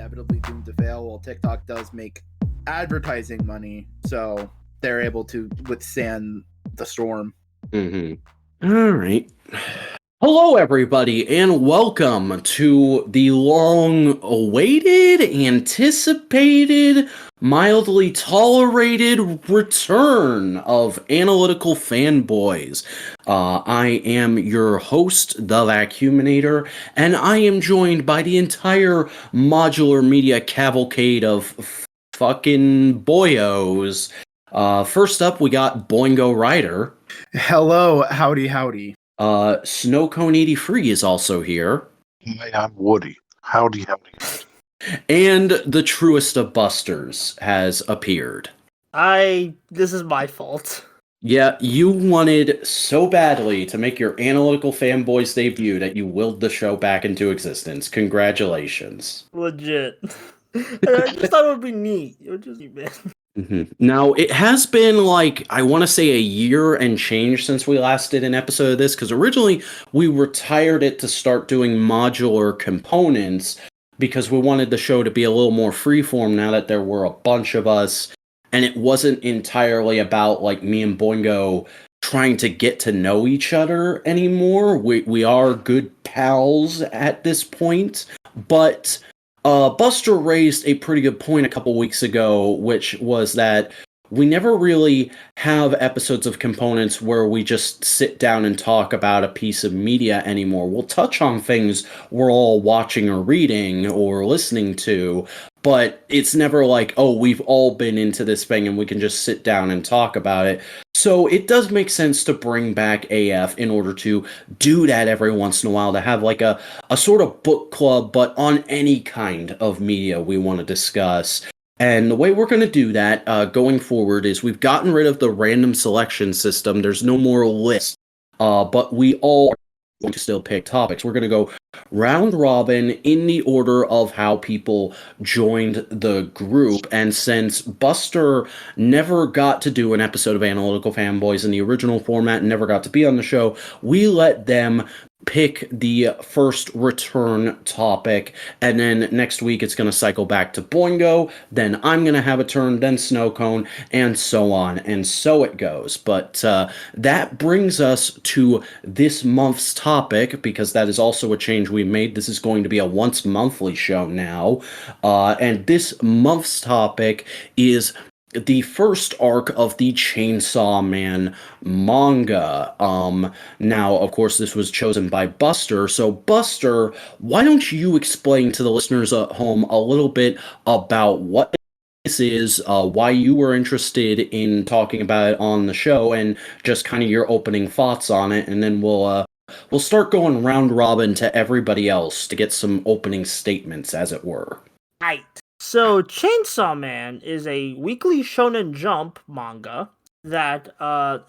inevitably doomed to fail. Well, TikTok does make advertising money, so they're able to withstand the storm. All right. Hello, everybody, and welcome to the long-awaited, anticipated, mildly tolerated return of Analytical Fanboys. I am your host, the Vacuuminator, and I am joined by the entire Modular Media cavalcade of fucking boyos. First up, we got Boingo Rider. Hello, howdy. Snowcone 83 is also here. Hi, I'm Woody. Howdy. And the truest of Busters has appeared. This is my fault. Yeah, you wanted so badly to make your Analytical Fanboys debut that you willed the show back into existence. Congratulations. Legit. I just thought it would be neat. It would just be man. Now, it has been I want to say a year and change since we last did an episode of this, because originally we retired it to start doing modular components because we wanted the show to be a little more freeform now that there were a bunch of us, and it wasn't entirely about me and Boingo trying to get to know each other anymore. We are good pals at this point, but Buster raised a pretty good point a couple weeks ago, which was that we never really have episodes of components where we just sit down and talk about a piece of media anymore. We'll touch on things we're all watching or reading or listening to, but it's never we've all been into this thing and we can just sit down and talk about it. So it does make sense to bring back AF in order to do that every once in a while, to have a sort of book club, but on any kind of media we want to discuss. And the way we're going to do that going forward is we've gotten rid of the random selection system. There's no more list, but we all are going to still pick topics. We're going to go round robin in the order of how people joined the group. And since Buster never got to do an episode of Analytical Fanboys in the original format and never got to be on the show, we let them pick the first return topic, and then next week it's going to cycle back to Boingo, then I'm going to have a turn, then Snowcone, and so on, and so it goes. But that brings us to this month's topic, because that is also a change we made. This is going to be a once monthly show now, and this month's topic is the first arc of the Chainsaw Man manga. Now, of course, this was chosen by Buster. So, Buster, why don't you explain to the listeners at home a little bit about what this is, why you were interested in talking about it on the show, and just kind of your opening thoughts on it, and then we'll start going round robin to everybody else to get some opening statements, as it were. Right. So, Chainsaw Man is a weekly Shonen Jump manga that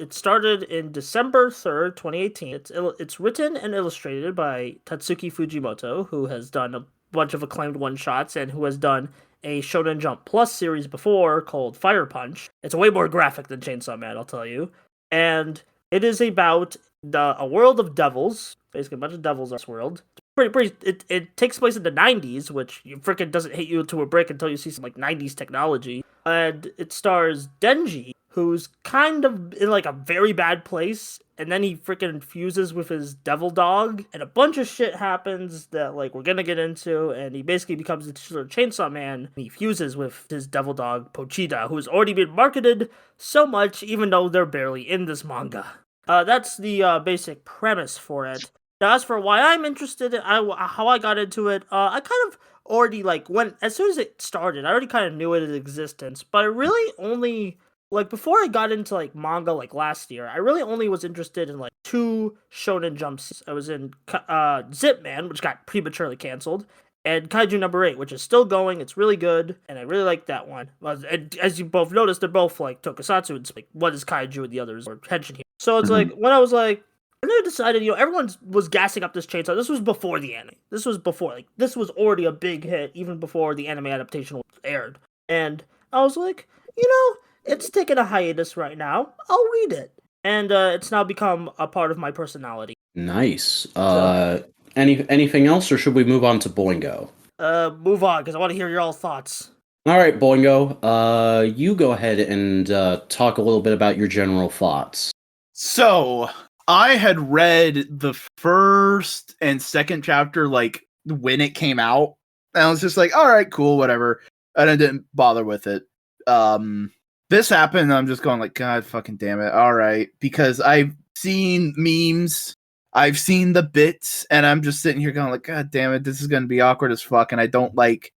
it started in December 3rd, 2018. It's written and illustrated by Tatsuki Fujimoto, who has done a bunch of acclaimed one-shots and who has done a Shonen Jump Plus series before called Fire Punch. It's way more graphic than Chainsaw Man, I'll tell you. And it is about a world of devils, basically a bunch of devils in this world. It takes place in the 90s, which freaking doesn't hit you to a brick until you see some 90s technology. And it stars Denji, who's kind of in a very bad place, and then he freaking fuses with his devil dog, and a bunch of shit happens that we're gonna get into, and he basically becomes the titular Chainsaw Man. He fuses with his devil dog Pochita, who has already been marketed so much, even though they're barely in this manga. That's the basic premise for it. Now, as for why I'm interested in how I got into it, I kind of already as soon as it started, I already kind of knew its existence, but I really only before I got into manga last year, I really only was interested in two Shonen Jumps. I was in Zip Man, which got prematurely canceled, and Kaiju number 8, which is still going. It's really good, and I really like that one. And as you both noticed, they're both tokusatsu. It's what is Kaiju and the others or Henshin here. So it's when I was and then I decided, everyone was gassing up this Chainsaw. This was before the anime. This was before, this was already a big hit, even before the anime adaptation was aired. And I was it's taking a hiatus right now. I'll read it. And it's now become a part of my personality. Nice. Anything else, or should we move on to Boingo? move on because I want to hear your all thoughts. All right, Boingo, you go ahead and talk a little bit about your general thoughts. So I had read the first and second chapter like when it came out, and I was just like, all right, cool, whatever. And I didn't bother with it. This happened, and I'm just going like, God fucking damn it. All right. Because I've seen memes, I've seen the bits, and I'm just sitting here going like, God damn it, this is gonna be awkward as fuck, and I don't like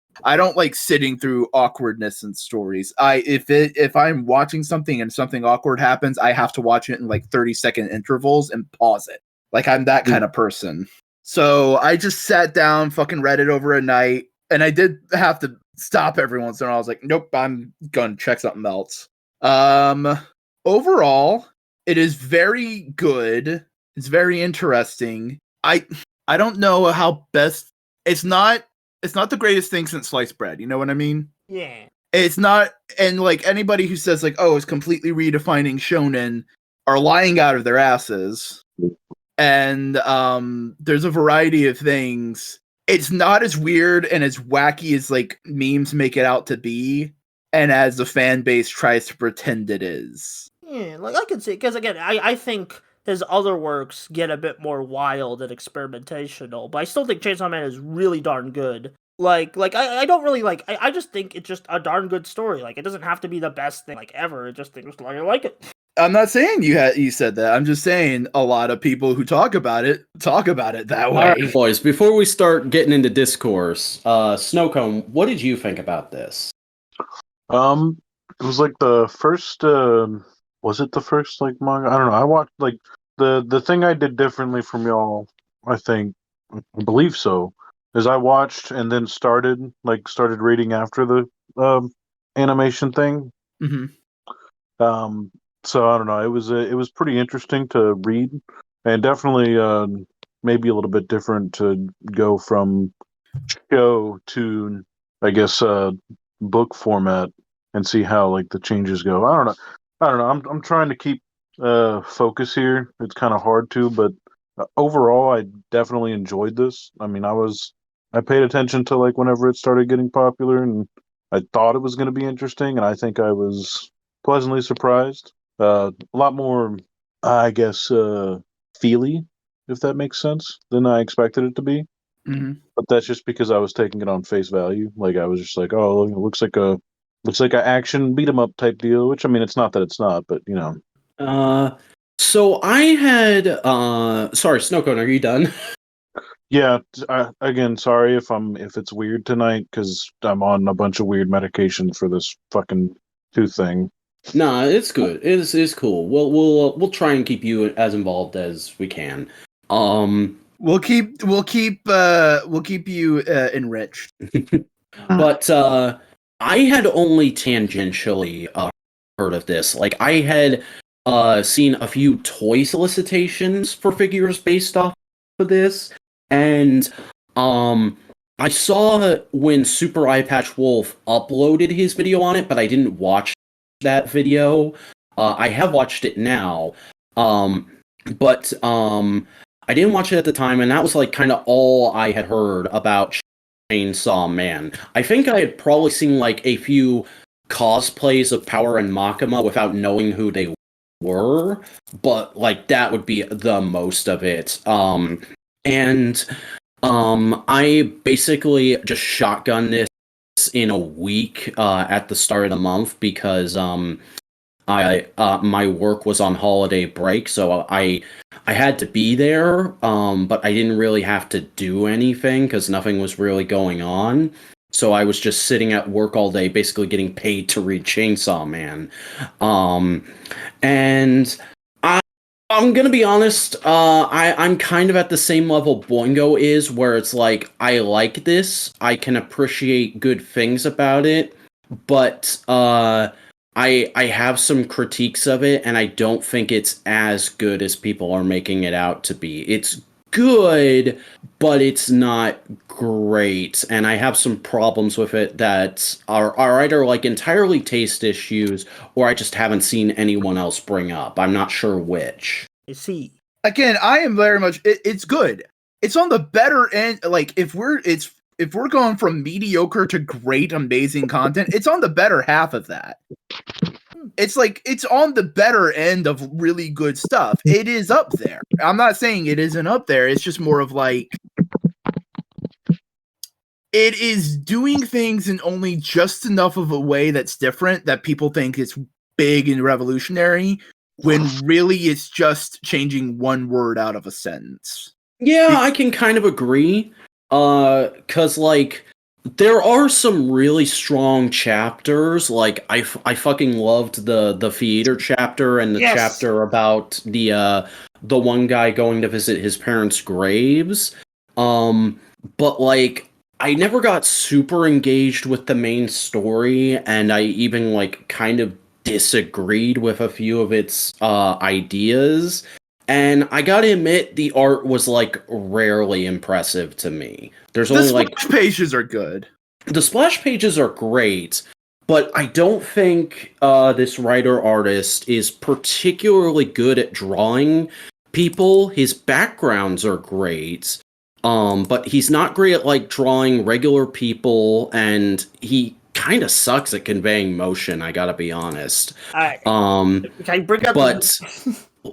sitting through awkwardness in stories. If I'm watching something and something awkward happens, I have to watch it in like 30-second intervals and pause it. Like I'm that kind of person. So I just sat down, fucking read it over a night, and I did have to stop every once in a while. I was like, nope, I'm gonna check something else. Overall, it is very good. It's very interesting. I don't know how best. It's not the greatest thing since sliced bread. You know what I mean? Yeah. It's not, and like anybody who says like, oh, it's completely redefining shonen are lying out of their asses. And there's a variety of things. It's not as weird and as wacky as like memes make it out to be, and as the fan base tries to pretend it is. Yeah, like I can see, because again, I think his other works get a bit more wild and experimentational, but I still think Chainsaw Man is really darn good. Like I don't really like. I just think it's just a darn good story. Like it doesn't have to be the best thing like ever. It just thinks I like it. I'm not saying you said that. I'm just saying a lot of people who talk about it that way. All right, boys. Before we start getting into discourse, Snowcone, what did you think about this? It was like the first. Was it the first like manga? I don't know. I watched like the thing I did differently from y'all. I believe so. Is I watched and then started reading after the animation thing. Mm-hmm. So I don't know. It was pretty interesting to read, and definitely maybe a little bit different to go from show to I guess book format and see how like the changes go. I don't know. I'm trying to keep focus here. It's kind of hard to, but overall, I definitely enjoyed this. I mean, I paid attention to like whenever it started getting popular, and I thought it was going to be interesting, and I think I was pleasantly surprised. A lot more, I guess, feely, if that makes sense, than I expected it to be. Mm-hmm. But that's just because I was taking it on face value. Like I was just like, oh, it looks like a action beat 'em up type deal. Which I mean, it's not that it's not, but you know. So I had sorry, Snowcone, are you done? Yeah. Again, sorry if it's weird tonight because I'm on a bunch of weird medication for this fucking tooth thing. Nah, it's good. It's cool. We'll try and keep you as involved as we can. We'll keep you enriched. But I had only tangentially heard of this. Like I had seen a few toy solicitations for figures based off of this, and I saw when Super Eye Patch Wolf uploaded his video on it, but I didn't watch that video. I have watched it now, but I didn't watch it at the time, and that was like kind of all I had heard about Chainsaw Man. I think I had probably seen like a few cosplays of Power and Makima without knowing who they were, but like that would be the most of it. I basically just shotgunned this in a week at the start of the month because my work was on holiday break, so I had to be there, but I didn't really have to do anything because nothing was really going on. So I was just sitting at work all day, basically getting paid to read Chainsaw Man. And I'm gonna be honest, I'm kind of at the same level Boingo is, where it's like, I like this, I can appreciate good things about it, but I have some critiques of it, and I don't think it's as good as people are making it out to be. It's good, but it's not great, and I have some problems with it that are either like entirely taste issues, or I just haven't seen anyone else bring up. I'm not sure which. I see. Again, I am very much. It's good. It's on the better end. Like it's if we're going from mediocre to great, amazing content, it's on the better half of that. It's like it's on the better end of really good stuff. It is up there. I'm not saying it isn't up there. It's just more of like it is doing things in only just enough of a way that's different that people think it's big and revolutionary, when really it's just changing one word out of a sentence. Yeah, I can kind of agree. 'Cause like there are some really strong chapters. Like I fucking loved the theater chapter and the chapter about the one guy going to visit his parents' graves. But like I never got super engaged with the main story, and I even like kind of disagreed with a few of its ideas. And I gotta admit, the art was like rarely impressive to me. There's only like splash pages are good. The splash pages are great, but I don't think this writer artist is particularly good at drawing people. His backgrounds are great, but he's not great at like drawing regular people, and he kind of sucks at conveying motion. I gotta be honest. Can I bring up?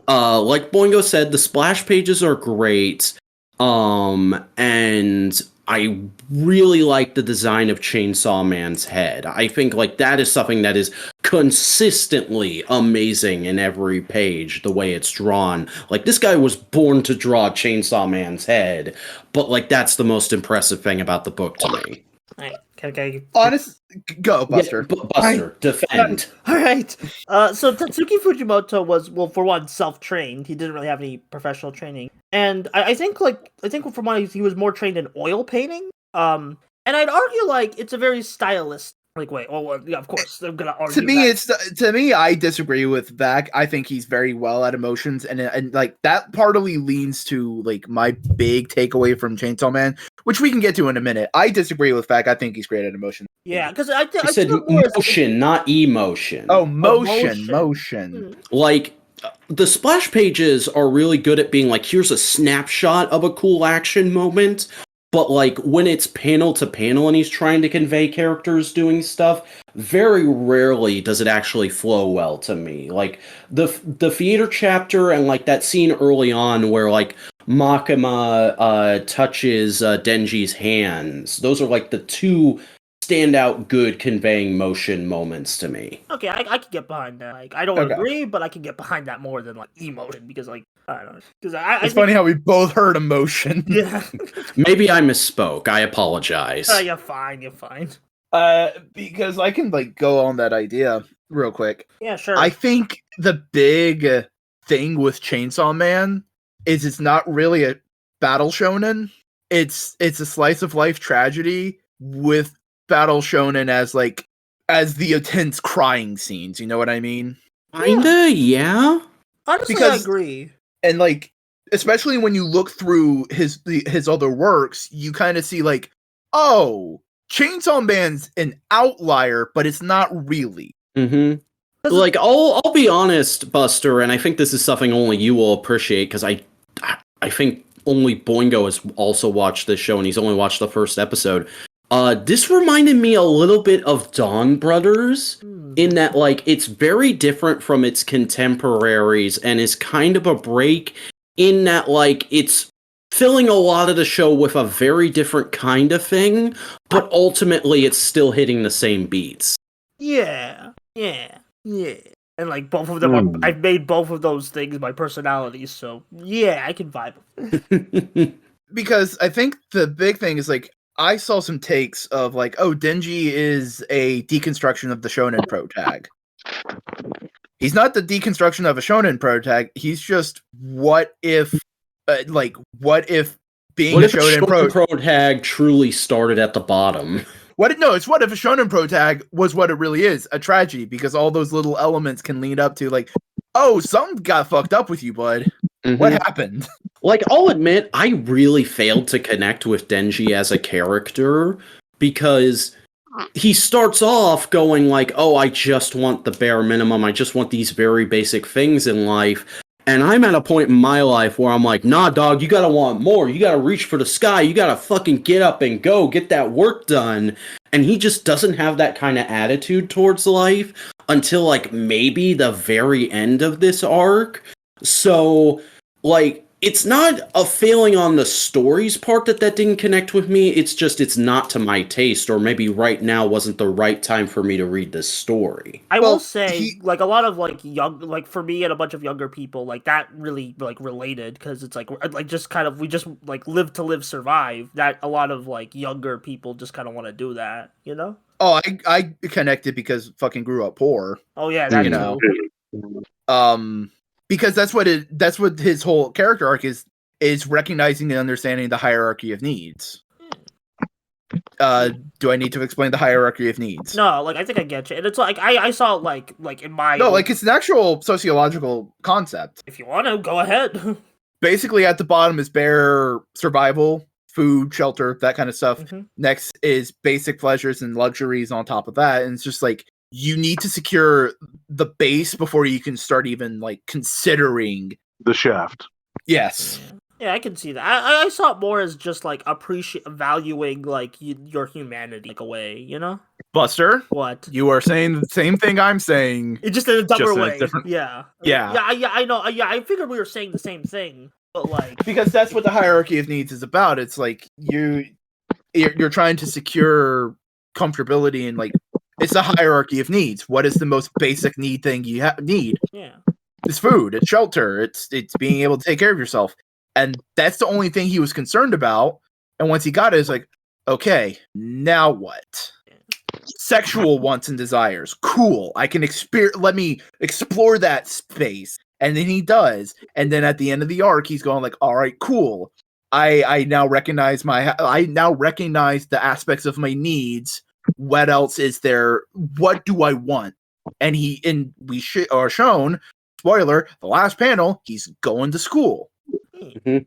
Like Boingo said, the splash pages are great, and I really like the design of Chainsaw Man's head. I think like that is something that is consistently amazing in every page, the way it's drawn. Like this guy was born to draw Chainsaw Man's head, but like that's the most impressive thing about the book to me. Honest, go Buster. Yeah, Buster, defend. All right. So Tatsuki Fujimoto was, well, for one, self-trained. He didn't really have any professional training, and I think from what he was more trained in oil painting. And I'd argue like it's a very stylist like way. Oh, well, yeah, of course, I'm gonna argue. To me, I disagree with Vac. I think he's very well at emotions, and like that partly leans to like my big takeaway from Chainsaw Man, which we can get to in a minute. I disagree with Vac. I think he's great at emotion. Yeah, because I said motion, not emotion. Oh, motion. Like the splash pages are really good at being like, here's a snapshot of a cool action moment. But like when it's panel to panel and he's trying to convey characters doing stuff, very rarely does it actually flow well to me. Like the theater chapter and like that scene early on where like Makima touches Denji's hands. Those are like the two standout good conveying motion moments to me. Okay, I can get behind that. Like I don't agree, but I can get behind that more than like emotion, because like I don't know. Because it's funny how we both heard emotion. Yeah. Maybe I misspoke. I apologize. You're fine. Because I can like go on that idea real quick. Yeah, sure. I think the big thing with Chainsaw Man is it's not really a battle shonen. It's a slice of life tragedy with battle shonen as the intense crying scenes. You know what I mean? Kinda, yeah. Honestly, I agree. And like, especially when you look through his other works, you kind of see like, oh, Chainsaw Man's an outlier, but it's not really. Mm-hmm. Like, I'll be honest, Buster, and I think this is something only you will appreciate, because I think only Boingo has also watched this show, and he's only watched the first episode. This reminded me a little bit of Dawn Brothers, in that, like, it's very different from its contemporaries, and is kind of a break in that, like, it's filling a lot of the show with a very different kind of thing, but ultimately it's still hitting the same beats. Yeah. And like both of them, I've made both of those things my personalities, so yeah, I can vibe. Because I think the big thing is like, I saw some takes of like, oh, Denji is a deconstruction of the shonen protag. He's not the deconstruction of a shonen protag. He's just what if being a shonen protag truly started at the bottom. It's what if a shonen protag was what it really is, a tragedy, because all those little elements can lead up to like, oh, something got fucked up with you, bud. Mm-hmm. What happened? Like, I'll admit, I really failed to connect with Denji as a character, because he starts off going like, oh, I just want the bare minimum, I just want these very basic things in life, And I'm at a point in my life where I'm like, nah, dog, you gotta want more. You gotta reach for the sky. You gotta fucking get up and go, get that work done. And he just doesn't have that kind of attitude towards life until, like, maybe the very end of this arc. So, like, it's not a failing on the story's part that didn't connect with me. It's just it's not to my taste, or maybe right now wasn't the right time for me to read this story. I will say, like, a lot of, like, young, like, for me and a bunch of younger people, like, that really, like, related, because it's, like, just kind of, we just, like, live to live, survive, that a lot of, like, younger people just kind of want to do that, you know? Oh, I connected because fucking grew up poor. Oh, yeah, that too. Because that's what his whole character arc is recognizing and understanding the hierarchy of needs. Do I need to explain the hierarchy of needs? No, like, I think I get you. And it's like, I saw it, like in my... No, like, it's an actual sociological concept. If you want to, go ahead. Basically, at the bottom is bare survival, food, shelter, that kind of stuff. Mm-hmm. Next is basic pleasures and luxuries on top of that. And it's just like, you need to secure the base before you can start even, like, considering the shaft. Yes. Yeah, I can see that. I saw it more as just, like, valuing, like, your humanity, like, a way, you know? Buster? What? You are saying the same thing I'm saying. It's just in a dumber way. Yeah. Yeah, I know. Yeah, I figured we were saying the same thing, but, like... Because that's what the hierarchy of needs is about. It's like, you're trying to secure comfortability and, like, it's a hierarchy of needs. What is the most basic need thing you need? Yeah. It's food, it's shelter, it's being able to take care of yourself. And that's the only thing he was concerned about. And once he got it, it's like, okay, now what? Sexual wants and desires. Cool. I can let me explore that space. And then he does. And then at the end of the arc, he's going like, all right, cool. I now recognize the aspects of my needs. What else is there? What do I want? And we are shown, spoiler, the last panel, he's going to school. Mm-hmm.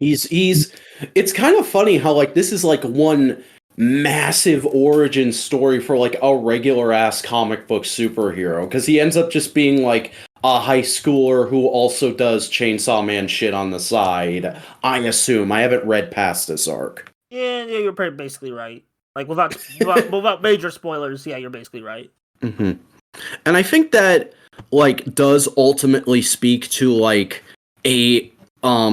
It's kind of funny how, like, this is like one massive origin story for, like, a regular ass comic book superhero, because he ends up just being like a high schooler who also does Chainsaw Man shit on the side. I assume. I haven't read past this arc. Yeah, you're basically right. Like, without major spoilers, yeah, you're basically right. Mm-hmm. And I think that, like, does ultimately speak to, like, a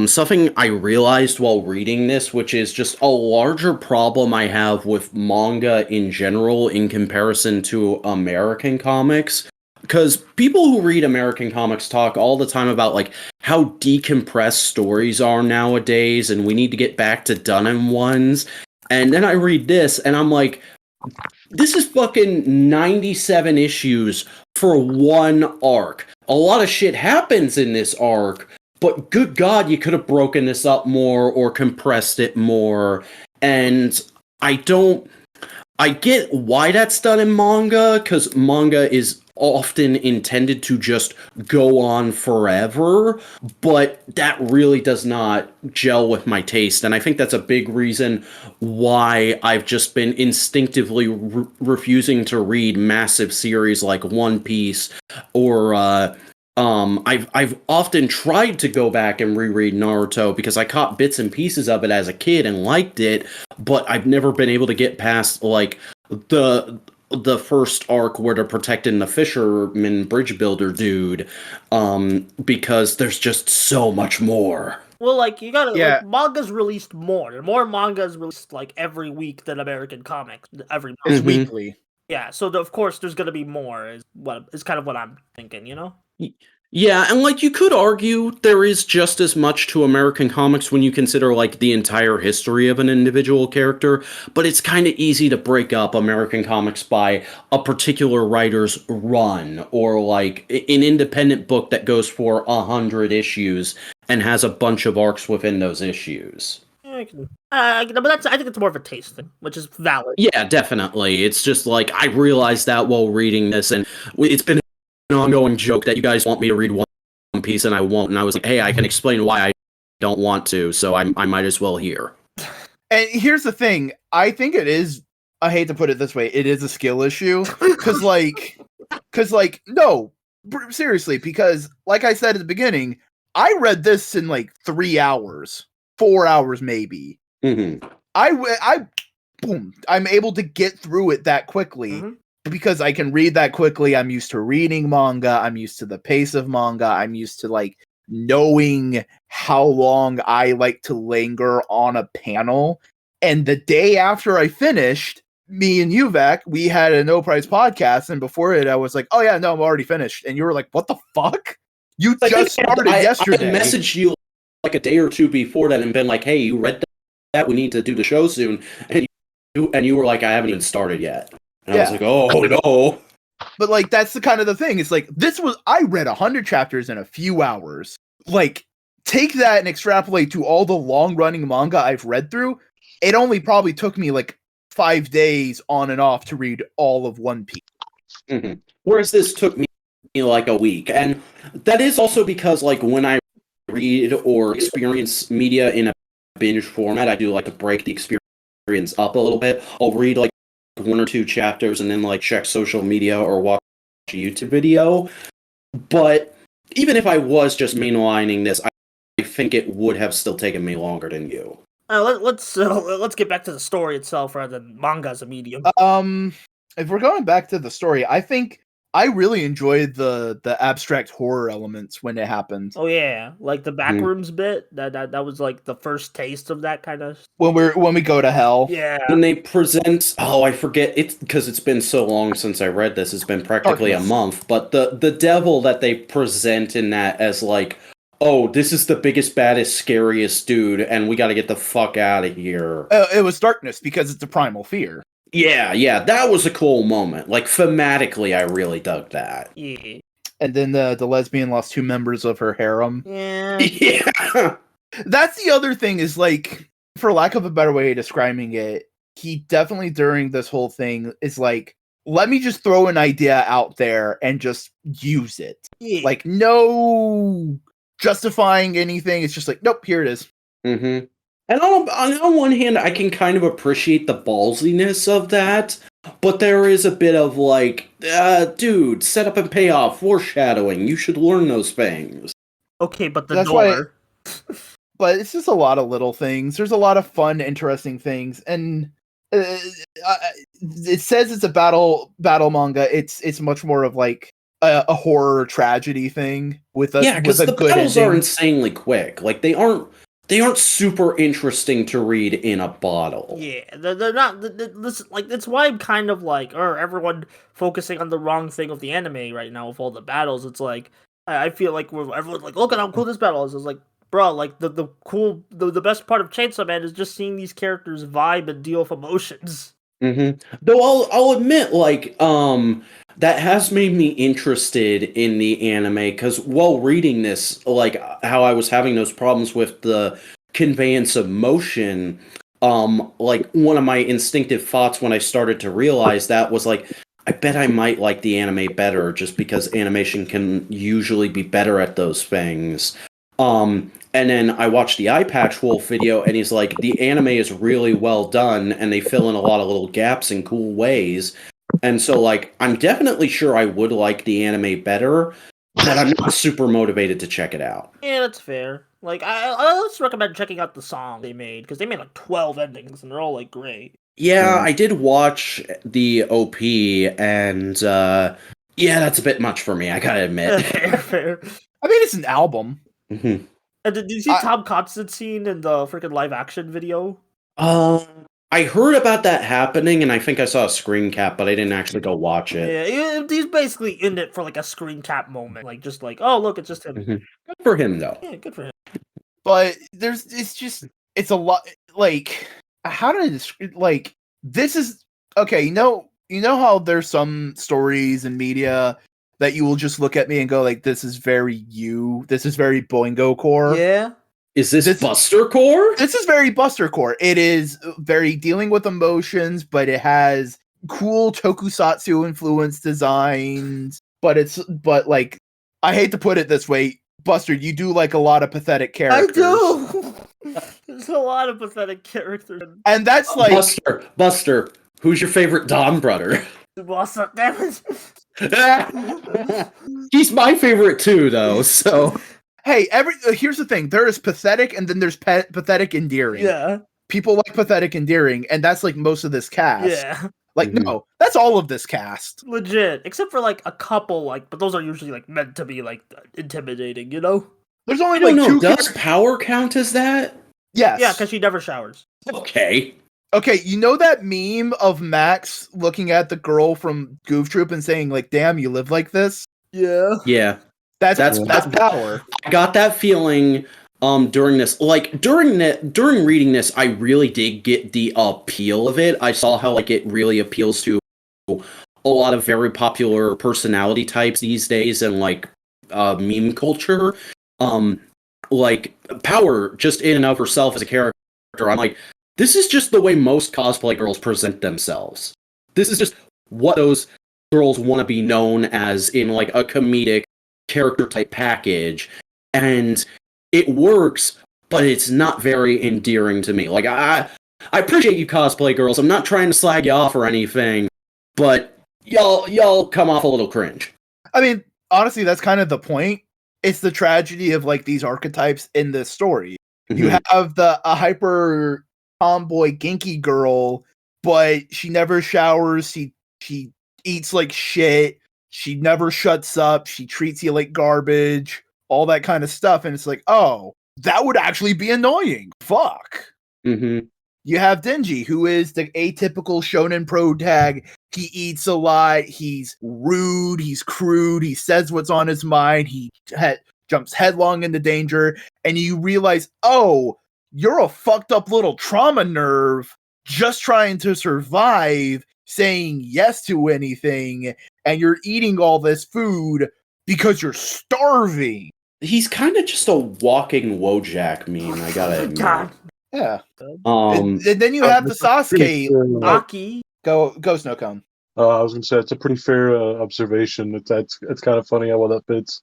something I realized while reading this, which is just a larger problem I have with manga in general in comparison to American comics. Because people who read American comics talk all the time about, like, how decompressed stories are nowadays, and we need to get back to done-in ones. And then I read this, and I'm like, this is fucking 97 issues for one arc. A lot of shit happens in this arc, but good God, you could have broken this up more or compressed it more. And I get why that's done in manga, because manga is often intended to just go on forever, but that really does not gel with my taste. And I think that's a big reason why I've just been instinctively refusing to read massive series like One Piece, or I've often tried to go back and reread Naruto because I caught bits and pieces of it as a kid and liked it, but I've never been able to get past, like, the first arc where they're protecting the fisherman bridge builder dude, because there's just so much more. Well, like, you gotta, like, manga's released more. More manga's released, like, every week than American comics. Every month. It's weekly. Yeah, so of course there's gonna be more, is kind of what I'm thinking, you know? Yeah, and, like, you could argue there is just as much to American comics when you consider, like, the entire history of an individual character, but it's kind of easy to break up American comics by a particular writer's run, or, like, an independent book that goes for 100 issues and has a bunch of arcs within those issues. But I think it's more of a taste thing, which is valid. Yeah, definitely. It's just, like, I realized that while reading this, and it's been an ongoing joke that you guys want me to read One Piece and I won't, and I was like, hey, I can explain why I don't want to, so I might as well here. And here's the thing, I think it is, I hate to put it this way, it is a skill issue, because no, seriously, because like I said at the beginning, I read this in like 3 hours, 4 hours maybe. Mm-hmm. I'm able to get through it that quickly because I can read that quickly. I'm used to reading manga. I'm used to the pace of manga. I'm used to like knowing how long I like to linger on a panel. And the day after I finished, me and Uvek, we had a No Price podcast, and before it, I was like, "Oh yeah, no, I'm already finished." And you were like, "What the fuck? You just started yesterday." I messaged you like a day or two before that and been like, "Hey, you read that? We need to do the show soon." And you were like, "I haven't even started yet." And I was like, "Oh no!" But like, that's the kind of the thing. It's like I read 100 chapters in a few hours. Like, take that and extrapolate to all the long running manga I've read through. It only probably took me like 5 days on and off to read all of One Piece. Mm-hmm. Whereas this took me like a week. And that is also because like when I read or experience media in a binge format, I do like to break the experience up a little bit. I'll read like 1 or 2 chapters and then like check social media or watch a YouTube video. But even if I was just mainlining this, I think it would have still taken me longer than you. Let's get back to the story itself rather than manga as a medium. If we're going back to the story, I think I really enjoyed the abstract horror elements when it happened. Oh yeah, like the backrooms bit. That was like the first taste of that kind of. When we go to hell. Yeah. When they present, I forget it's because it's been so long since I read this. It's been practically a month. But the devil that they present in that as like, oh, this is the biggest, baddest, scariest dude, and we got to get the fuck out of here. It was darkness because it's a primal fear. Yeah, that was a cool moment. Like, thematically, I really dug that. Yeah. And then the lesbian lost 2 members of her harem. Yeah. Yeah. That's the other thing is, like, for lack of a better way of describing it, he definitely during this whole thing is like, let me just throw an idea out there and just use it. Yeah. Like, no justifying anything. It's just like, nope, here it is. Mm-hmm. And on one hand, I can kind of appreciate the ballsiness of that, but there is a bit of like, dude, set up and payoff, foreshadowing. You should learn those things. Okay, but That's door. But it's just a lot of little things. There's a lot of fun, interesting things, and it says it's a battle manga. It's much more of like a horror tragedy thing with a because with a the good battles ending. are insanely quick. Like they aren't super interesting to read in a bottle. Yeah, they're not. Listen, like that's why I'm kind of like, or everyone focusing on the wrong thing of the anime right now with all the battles. It's like I feel like everyone's like, look at how cool this battle is. It's like, bro, like the best part of Chainsaw Man is just seeing these characters vibe and deal with emotions. Mm-hmm. Though I'll admit, like, that has made me interested in the anime, because while reading this, like, how I was having those problems with the conveyance of motion, like, one of my instinctive thoughts when I started to realize that was, like, I bet I might like the anime better, just because animation can usually be better at those things. And then I watched the Eye Patch Wolf video, and he's like, the anime is really well done, and they fill in a lot of little gaps in cool ways. And so, like, I'm definitely sure I would like the anime better, but I'm not super motivated to check it out. Yeah, that's fair. Like, I let's recommend checking out the song they made, because they made like 12 endings, and they're all like great. Yeah, I did watch the OP, and yeah, that's a bit much for me, I gotta admit. Fair. I mean, it's an album. Mm-hmm. And did you see Tom Constant's scene in the freaking live action video? I heard about that happening, and I think I saw a screen cap, but I didn't actually go watch it. Yeah, he's basically in it for like a screen cap moment, like just like, oh look, it's just him. Mm-hmm. Good for him, though. Yeah, good for him. But it's a lot. Like, how do I describe? Like, this is okay. You know how there's some stories and media that you will just look at me and go like, this is very you. This is very Boingo Core. Yeah. Is this Buster Core? This is very Buster Core. It is very dealing with emotions, but it has cool tokusatsu influence designs. But like, I hate to put it this way, Buster, you do like a lot of pathetic characters. I do. There's a lot of pathetic characters. And that's like Buster, who's your favorite Don brother? What's up, damn it? He's my favorite too, though, so Hey, here's the thing. There is pathetic, and then there's pathetic endearing. Yeah. People like pathetic endearing, and that's like most of this cast. Yeah. Like, no, that's all of this cast. Legit. Except for like a couple, like, but those are usually like meant to be like intimidating, you know? There's only I don't like know. two. Does Power count as that? Yes. Yeah, because she never showers. Okay. Okay, you know that meme of Max looking at the girl from Goof Troop and saying, like, damn, you live like this? Yeah. Yeah. That's That's Power. I got that feeling during this, like during reading this, I really did get the appeal of it. I saw how like it really appeals to a lot of very popular personality types these days and like meme culture. Like Power just in and of herself as a character, I'm like, this is just the way most cosplay girls present themselves. This is just what those girls want to be known as in like a comedic character type package, and it works, but it's not very endearing to me. Like I appreciate you cosplay girls. I'm not trying to slag you off or anything, but y'all come off a little cringe. I mean, honestly, that's kind of the point. It's the tragedy of like these archetypes in this story. You have a hyper tomboy ginky girl, but she never showers. She eats like shit. She never shuts up. She treats you like garbage. All that kind of stuff, and it's like, oh, that would actually be annoying. Fuck. You have Denji, who is the atypical shonen pro tag. He eats a lot. He's rude. He's crude. He says what's on his mind. He jumps headlong into danger. And you realize, oh, you're a fucked up little trauma nerve just trying to survive, saying yes to anything. And you're eating all this food because you're starving. He's kind of just a walking Wojak meme, I gotta admit. God. Yeah. And then you have the Sasuke. Aki. Go Snowcone. I was gonna say it's a pretty fair observation. It's kind of funny how well that fits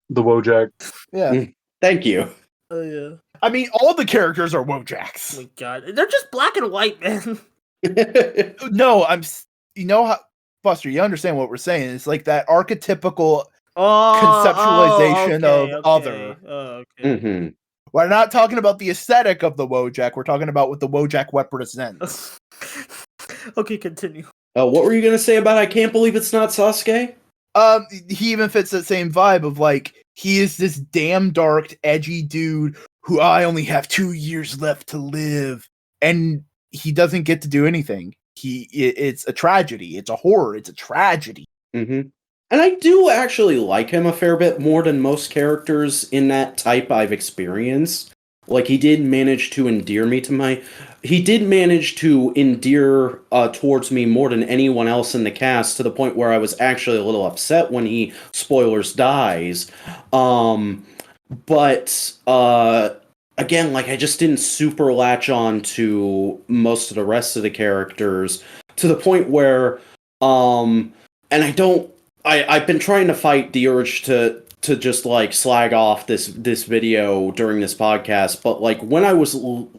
the Wojak. Yeah. Thank you. Oh yeah. I mean, all the characters are Wojaks. Oh my god, they're just black and white, man. No, you know how, Buster, you understand what we're saying. It's like that archetypical conceptualization of other. Okay. We're not talking about the aesthetic of the Wojak. We're talking about what the Wojak represents. Okay, continue. What were you gonna say about I can't believe it's not Sasuke? He even fits that same vibe of like, he is this damn dark, edgy dude who I only have 2 years left to live, and he doesn't get to do anything. It's a tragedy. It's a horror. It's a tragedy. And I do actually like him a fair bit more than most characters in that type I've experienced. Like, he did manage to endear towards me more than anyone else in the cast, to the point where I was actually a little upset when he, spoilers, dies. But again, like, I just didn't super latch on to most of the rest of the characters, to the point where, and I've been trying to fight the urge to just like slag off this video during this podcast, but like when I was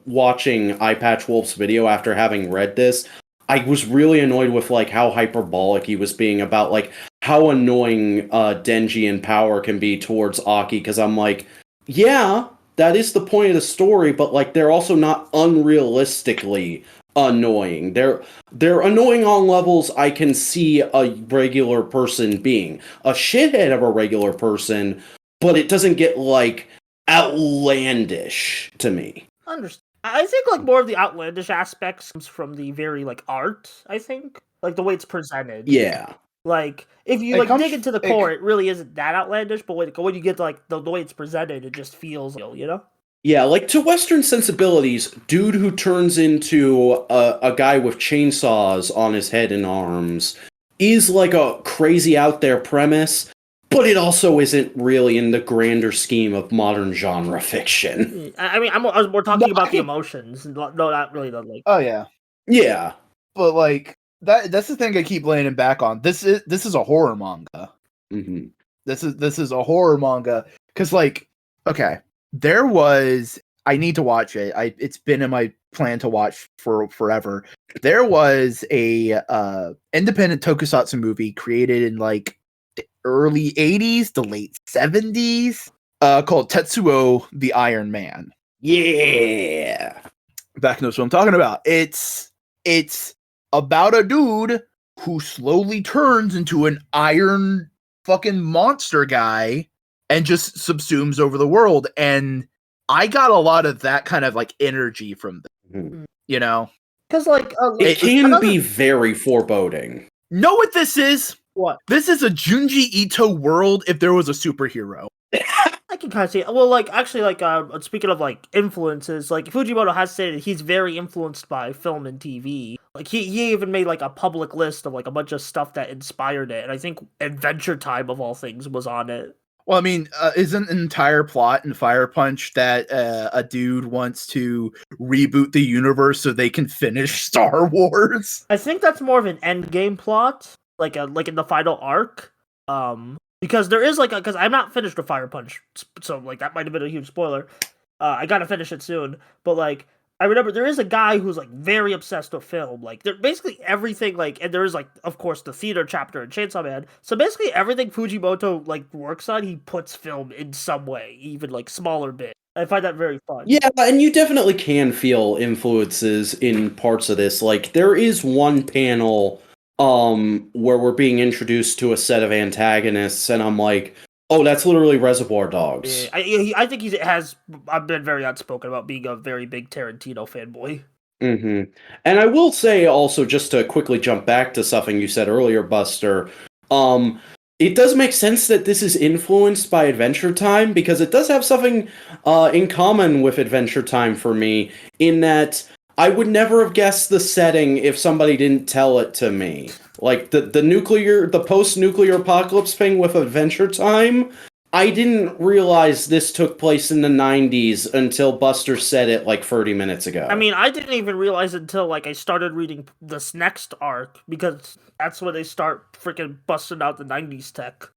watching Eyepatch Wolf's video after having read this, I was really annoyed with like how hyperbolic he was being about like how annoying Denji and Power can be towards Aki, because I'm like, yeah, that is the point of the story, but like they're also not unrealistically annoying. They're annoying on levels I can see a regular person being. A shithead of a regular person, but it doesn't get like outlandish to me. Understand. I think like more of the outlandish aspects comes from the very like art, I think. Like the way it's presented. Yeah. Like if you dig into the core, it really isn't that outlandish, but when you get to, like the way it's presented, it just feels real, you know? Yeah, like to Western sensibilities, dude who turns into a guy with chainsaws on his head and arms is like a crazy out there premise, but it also isn't really in the grander scheme of modern genre fiction. I mean, I was more talking about the emotions. No, not really the like. Oh yeah, yeah. But like that's the thing I keep laying it back on. This is a horror manga. This is a horror manga because like, okay. I need to watch it. It's been in my plan to watch for forever. There was a independent tokusatsu movie created in like the early 80s, the late 70s called Tetsuo the Iron Man. Yeah. Back knows what I'm talking about. It's about a dude who slowly turns into an iron fucking monster guy and just subsumes over the world. And I got a lot of that kind of like energy from them, you know? Because like It can be very foreboding. Know what this is? What? This is a Junji Ito world if there was a superhero. I can kind of see it. Well, like, actually, like, speaking of, like, influences, like, Fujimoto has stated he's very influenced by film and TV. Like, he even made, like, a public list of, like, a bunch of stuff that inspired it, and I think Adventure Time, of all things, was on it. Well, I mean, isn't an entire plot in Fire Punch that a dude wants to reboot the universe so they can finish Star Wars? I think that's more of an endgame plot, like in the final arc. Because there is like because I'm not finished with Fire Punch, so like that might have been a huge spoiler. I gotta finish it soon, but like I remember there is a guy who's like very obsessed with film. Like there basically everything like, and there is like of course the theater chapter in Chainsaw Man. So basically everything Fujimoto like works on, he puts film in some way, even like smaller bit. I find that very fun. Yeah, and you definitely can feel influences in parts of this. Like there is one panel where we're being introduced to a set of antagonists, and I'm like, oh, that's literally Reservoir Dogs. Yeah, I think I've been very outspoken about being a very big Tarantino fanboy. Mm-hmm. And I will say also, just to quickly jump back to something you said earlier, Buster, it does make sense that this is influenced by Adventure Time, because it does have something in common with Adventure Time for me, in that I would never have guessed the setting if somebody didn't tell it to me. Like the post-nuclear apocalypse thing with Adventure Time, I didn't realize this took place in the 90s until Buster said it like 30 minutes ago. I mean, I didn't even realize until like I started reading this next arc, because that's when they start freaking busting out the 90s tech.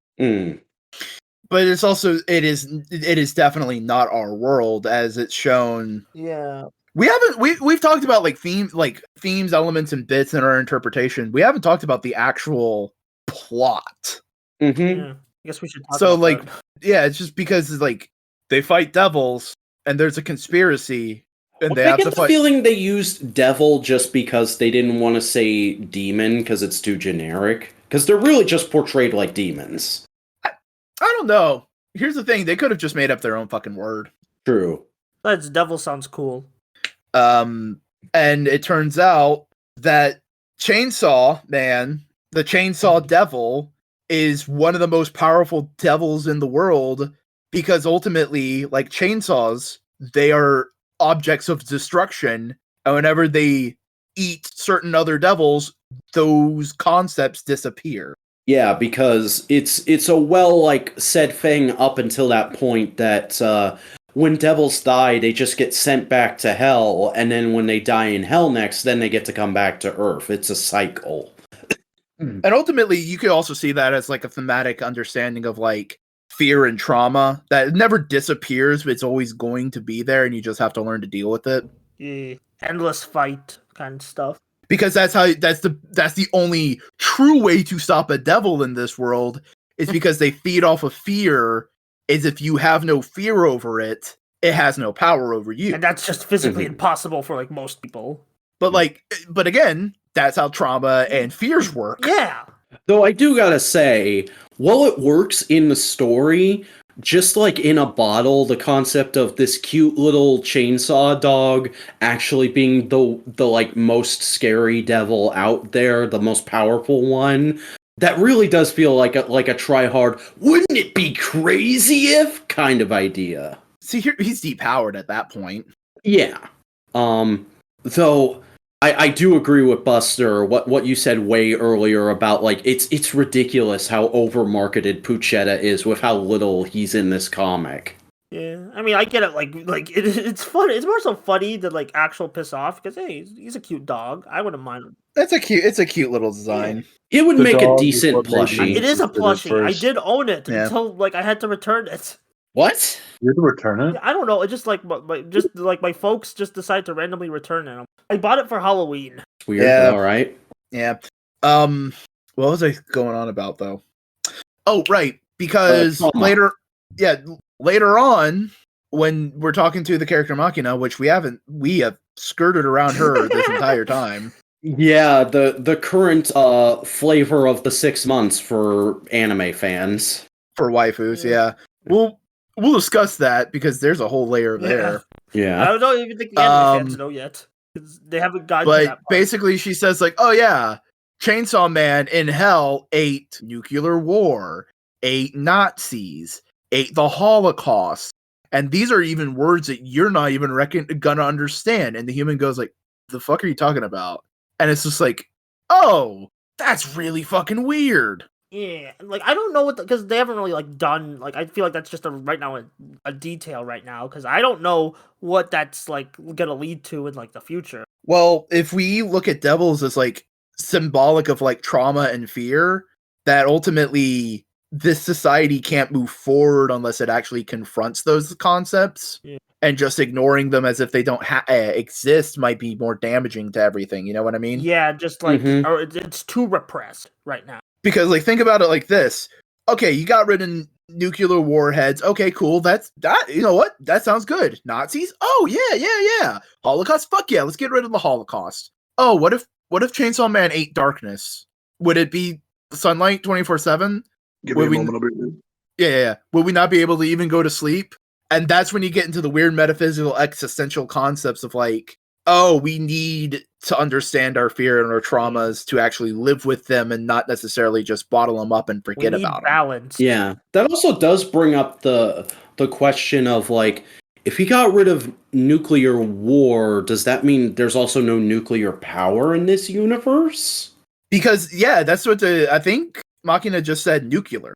But it's also it is definitely not our world as it's shown. Yeah. We've talked about like themes, elements, and bits in our interpretation. We haven't talked about the actual plot. Mm-hmm. Yeah. I guess we should talk So about like, that. yeah, it's just because it's like they fight devils and there's a conspiracy and they I have get to the fight. feeling they used devil just because they didn't want to say demon because it's too generic. Because they're really just portrayed like demons. I don't know. Here's the thing: they could have just made up their own fucking word. True. That's devil sounds cool. And it turns out that Chainsaw Man, the Chainsaw Devil, is one of the most powerful devils in the world, because ultimately, like chainsaws, they are objects of destruction, and whenever they eat certain other devils, those concepts disappear. Yeah, because it's a well like said thing up until that point that when devils die, they just get sent back to hell, and then when they die in hell next, then they get to come back to Earth. It's a cycle. And ultimately, you could also see that as like a thematic understanding of like fear and trauma that never disappears, but it's always going to be there, and you just have to learn to deal with it. Yeah. Endless fight kind of stuff. Because that's the only true way to stop a devil in this world, is because they feed off of fear. Is if you have no fear over it, it has no power over you. And that's just physically impossible for like most people. But again, that's how trauma and fears work. Yeah. Though I do gotta say, while it works in the story, just like in a bottle, the concept of this cute little chainsaw dog actually being the like most scary devil out there, the most powerful one, that really does feel like a try hard, wouldn't it be crazy if kind of idea. See, here he's depowered at that point. Yeah. Though I do agree with Buster, what you said way earlier about like it's ridiculous how over marketed Puchetta is with how little he's in this comic. Yeah, I mean, I get it. It's funny. It's more so funny than like actual piss off, because hey, he's a cute dog. I wouldn't mind him. It's a cute little design. It would The make a dog is decent what made me plushie. It is a interested at plushie. I first. did own it Yeah. until like I had to return it. What? You had to return it? I don't know. It just like my folks just decided to randomly return it. I bought it for Halloween. Weird. Yeah. All right. Yeah. What was I going on about though? Oh, right. Because Trauma. later yeah, later on, when we're talking to the character Machina, which we have skirted around her this entire time. Yeah, the current flavor of the 6 months for anime fans. For waifus, yeah. We'll discuss that because there's a whole layer there. Yeah. I don't even think the anime fans know yet. They haven't gotten to that part. Basically she says like, oh yeah, Chainsaw Man in hell ate nuclear war, ate Nazis, ate the Holocaust. And these are even words that you're not even gonna understand. And the human goes like, the fuck are you talking about? And it's just like, oh, that's really fucking weird. Yeah, like I don't know what because they haven't really like done like I feel like that's just right now a detail right now because I don't know what that's like gonna lead to in like the future. Well, if we look at devils as like symbolic of like trauma and fear, that ultimately this society can't move forward unless it actually confronts those concepts. Yeah. And just ignoring them as if they don't exist might be more damaging to everything. You know what I mean? Yeah, just like or it's too repressed right now. Because like think about it like this. Okay, you got rid of nuclear warheads. Okay, cool. That you know what? That sounds good. Nazis? Oh yeah. Holocaust? Fuck yeah, let's get rid of the Holocaust. Oh, what if Chainsaw Man ate darkness? Would it be sunlight 24/7? Give me a moment, I'll be right Yeah. Would we not be able to even go to sleep? And that's when you get into the weird metaphysical existential concepts of like, oh, we need to understand our fear and our traumas to actually live with them and not necessarily just bottle them up and forget about them. Balance. Yeah, that also does bring up the question of like, if he got rid of nuclear war, does that mean there's also no nuclear power in this universe? Because yeah, that's what I think Machina just said. Nuclear,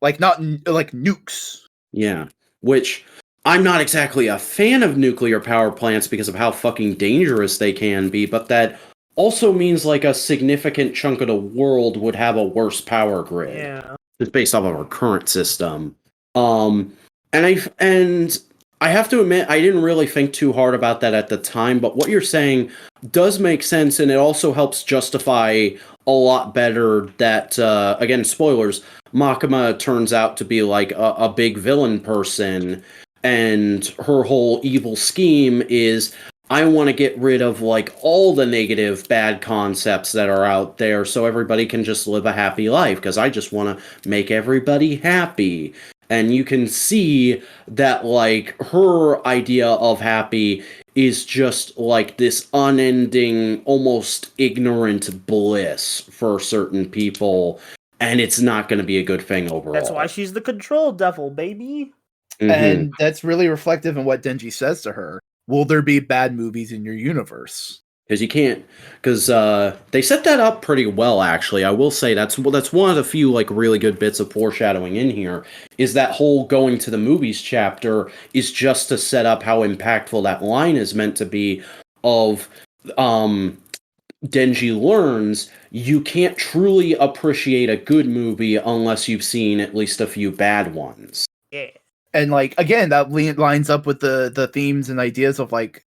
like not like nukes. Yeah, which I'm not exactly a fan of nuclear power plants because of how fucking dangerous they can be, but that also means like a significant chunk of the world would have a worse power grid. Yeah. Just based off of our current system. And I have to admit, I didn't really think too hard about that at the time, but what you're saying does make sense, and it also helps justify a lot better that, again, spoilers, Makima turns out to be like a big villain person, and her whole evil scheme is, I want to get rid of like all the negative bad concepts that are out there so everybody can just live a happy life because I just want to make everybody happy. And you can see that like her idea of happy is just like this unending, almost ignorant bliss for certain people. And it's not going to be a good thing overall. That's why she's the control devil, baby. And that's really reflective in what Denji says to her. Will there be bad movies in your universe? Because you can't, because they set that up pretty well, actually. I will say that's one of the few like really good bits of foreshadowing in here, is that whole going to the movies chapter is just to set up how impactful that line is meant to be of Denji learns you can't truly appreciate a good movie unless you've seen at least a few bad ones. Yeah. And like again, that lines up with the themes and ideas of like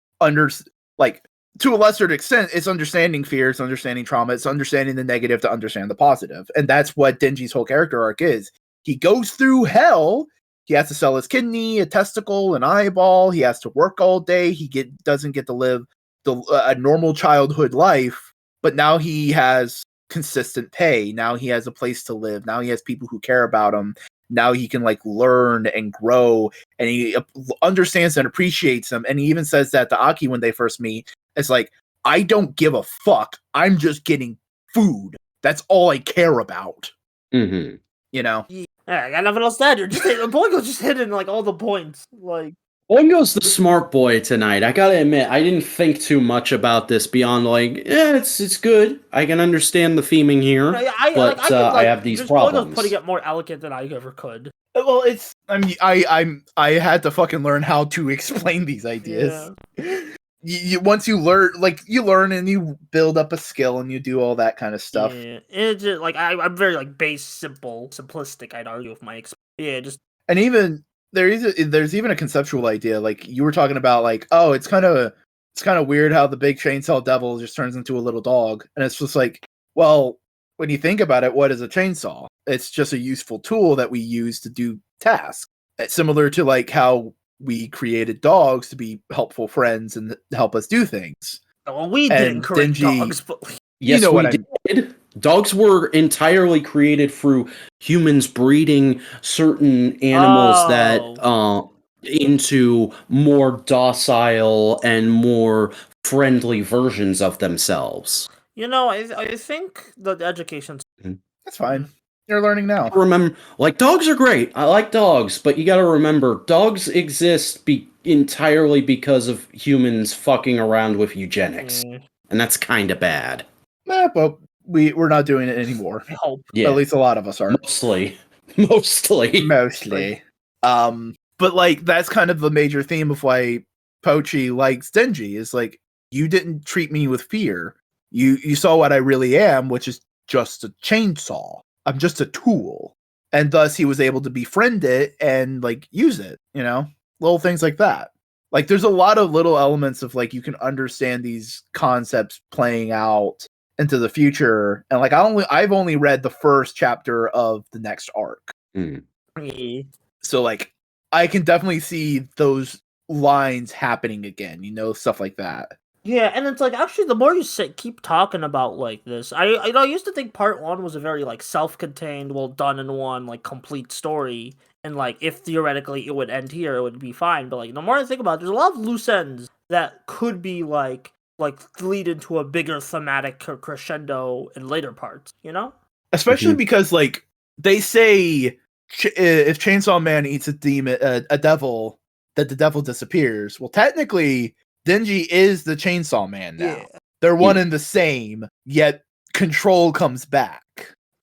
to a lesser extent, it's understanding fear, it's understanding trauma, it's understanding the negative to understand the positive. And that's what Denji's whole character arc is. He goes through hell. He has to sell his kidney, a testicle, an eyeball. He has to work all day. He doesn't get to live a normal childhood life, but now he has consistent pay. Now he has a place to live. Now he has people who care about him. Now he can like learn and grow, and he understands and appreciates them. And he even says that to Aki when they first meet. It's like, I don't give a fuck. I'm just getting food. That's all I care about. You know? Yeah, I got nothing else to add. Boingo's just hitting like all the points. Like Boingo's the smart boy tonight. I gotta admit, I didn't think too much about this beyond like, it's good. I can understand the theming here, but I have these problems. Boingo's putting it more elegant than I ever could. Well, I had to fucking learn how to explain these ideas. Yeah. Once you learn, you learn and you build up a skill and you do all that kind of stuff. Yeah, it's just like I'm very like base, simplistic. I'd argue with my and even there's even a conceptual idea like you were talking about like, oh, it's kind of weird how the big chainsaw devil just turns into a little dog, and it's just like, well, when you think about it, what is a chainsaw? It's just a useful tool that we use to do tasks. It's similar to like how we created dogs to be helpful friends and help us do things. Well, we And didn't create Denji- dogs, but Yes, know we what I did. Dogs were entirely created through humans breeding certain animals that into more docile and more friendly versions of themselves. you know, I think the education. That's fine. You're learning now. Remember, like, dogs are great. I like dogs, but you got to remember, dogs exist entirely because of humans fucking around with eugenics, and that's kind of bad. But we're not doing it anymore. I hope. Yeah, At least a lot of us are. mostly. But like that's kind of the major theme of why Pochi likes Denji is like, you didn't treat me with fear. You saw what I really am, which is just a chainsaw. I'm just a tool. And thus he was able to befriend it and like use it, you know? Little things like that. Like there's a lot of little elements of like you can understand these concepts playing out into the future. And like I've only read the first chapter of the next arc. So like I can definitely see those lines happening again, you know, stuff like that. Yeah, and it's like actually the more you keep talking about like this, I used to think part 1 was a very like self-contained, well done in one like complete story, and like if theoretically it would end here, it would be fine. But like the more I think about it, there's a lot of loose ends that could be like lead into a bigger thematic crescendo in later parts, you know? Especially because like they say if Chainsaw Man eats a devil, that the devil disappears. Well, technically, Denji is the Chainsaw Man now. Yeah. They're one and the same, yet control comes back.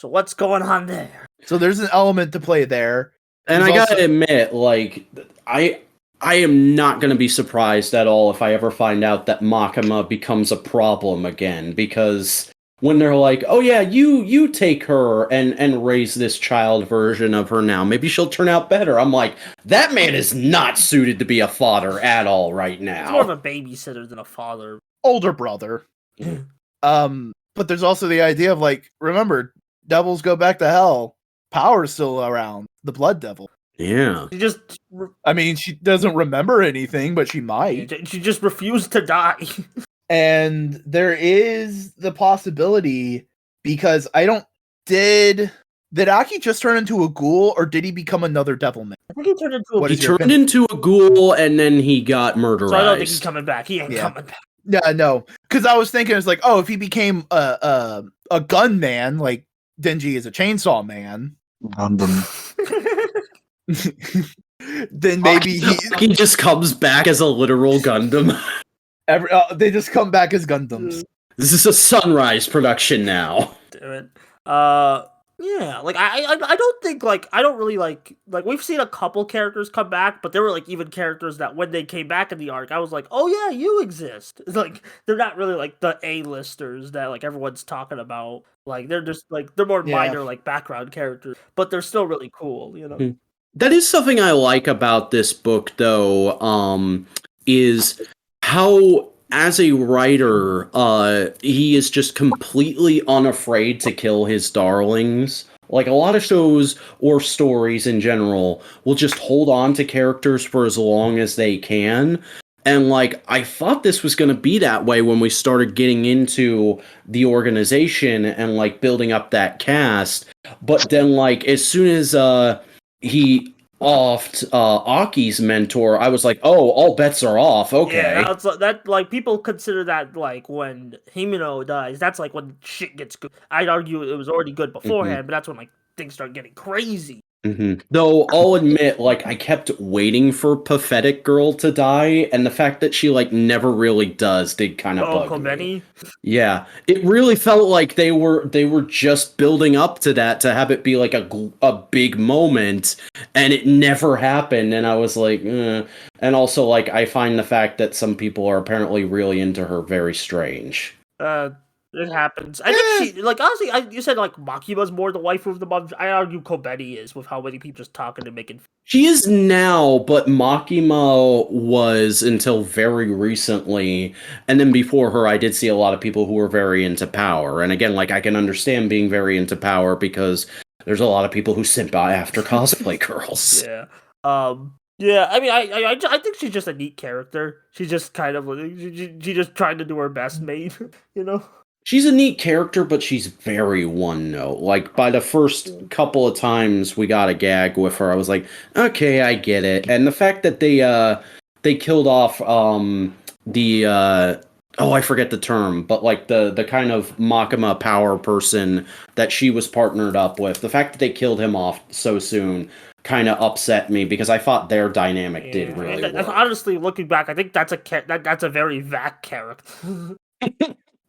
So what's going on there? So there's an element to play there. And I gotta admit, like, I am not gonna be surprised at all if I ever find out that Makima becomes a problem again, because when they're like, oh yeah, you take her and raise this child version of her now, maybe she'll turn out better. I'm like, that man is not suited to be a father at all right now. He's more of a babysitter than a father. Older brother. But there's also the idea of like, remember, devils go back to hell. Power's still around. The blood devil. Yeah. She doesn't remember anything, but she might. She just refused to die. And there is the possibility, because did Aki just turn into a ghoul, or did he become another devil man? I think he turned into into a ghoul, and then he got murderized. So I don't think he's coming back. He ain't coming back. Yeah, no. Because I was thinking, it's like, oh, if he became a gunman, like Denji is a chainsaw man. Then maybe he just comes back as a literal Gundam. They just come back as Gundams. This is a Sunrise production now. Damn it. Yeah, like I don't think I don't really like we've seen a couple characters come back, but there were like even characters that when they came back in the arc, I was like, oh yeah, you exist. It's like they're not really like the A-listers that like everyone's talking about. Like they're just like they're more minor like background characters, but they're still really cool, you know. That is something I like about this book, though, is how, as a writer, he is just completely unafraid to kill his darlings. Like, a lot of shows or stories in general will just hold on to characters for as long as they can. And, like, I thought this was going to be that way when we started getting into the organization and, like, building up that cast. But then, like, as soon as he offed Aki's mentor, I was like, oh, all bets are off. Okay. Yeah, that like people consider that like when Himeno dies, that's like when shit gets good. I'd argue it was already good beforehand, but that's when like things start getting crazy. Though I'll admit, like, I kept waiting for Pathetic Girl to die, and the fact that she like never really does did kind of bug me. Yeah, it really felt like they were just building up to that to have it be like a big moment, and it never happened. And I was like, And also, like, I find the fact that some people are apparently really into her very strange. It happens. I think she, like, honestly, you said, like, Makima's more the wife of the mom. I argue Kobeni is, with how many people just talking and making. She is now, but Makima was until very recently. And then before her, I did see a lot of people who were very into power. And again, like, I can understand being very into power because there's a lot of people who simp after cosplay girls. Yeah. Yeah, I mean, I think she's just a neat character. She's just kind of, she just trying to do her best, mate, you know? She's a neat character, but she's very one note. Like, by the first couple of times we got a gag with her, I was like, okay, I get it. And the fact that they killed off I forget the term, but like the kind of Makima power person that she was partnered up with, the fact that they killed him off so soon kind of upset me because I thought their dynamic did really well. Honestly, looking back, I think that's a very Vac character.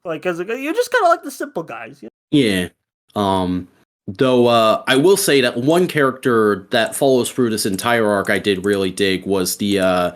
Like, cause you're just kind of like the simple guys. You know? Yeah. Though I will say that one character that follows through this entire arc I did really dig was the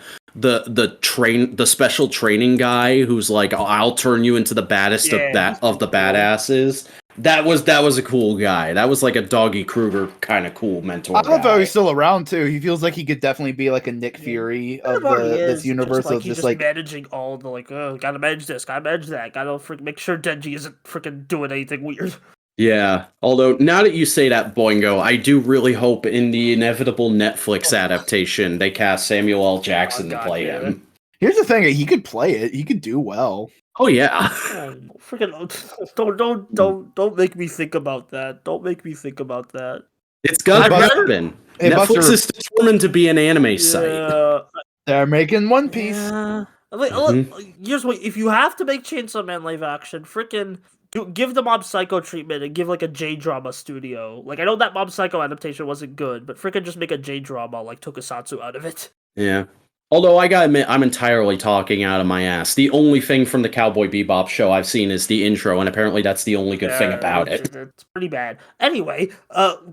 special training guy who's like, I'll turn you into the baddest of the badasses. That was a cool guy. That was like a Doggy Kruger kind of cool mentor. I love how he's still around too. He feels like he could definitely be like a Nick Fury of this universe. Just like managing all the gotta manage this, gotta manage that, gotta make sure Denji isn't freaking doing anything weird. Yeah, although now that you say that, Boingo, I do really hope in the inevitable Netflix adaptation they cast Samuel L. Jackson to play him. Here's the thing: he could play it. He could do well. Oh yeah. Freaking don't make me think about that. Don't make me think about that. It's gonna happen. Netflix is determined to be an anime site. They're making One Piece. Yeah. Here's what: if you have to make Chainsaw Man live action, freaking give the Mob Psycho treatment and give like a J-drama studio. Like, I know that Mob Psycho adaptation wasn't good, but freaking just make a J-drama like Tokusatsu out of it. Yeah. Although I gotta admit, I'm entirely talking out of my ass. The only thing from the Cowboy Bebop show I've seen is the intro, and apparently that's the only good thing about it. It's pretty bad. Anyway,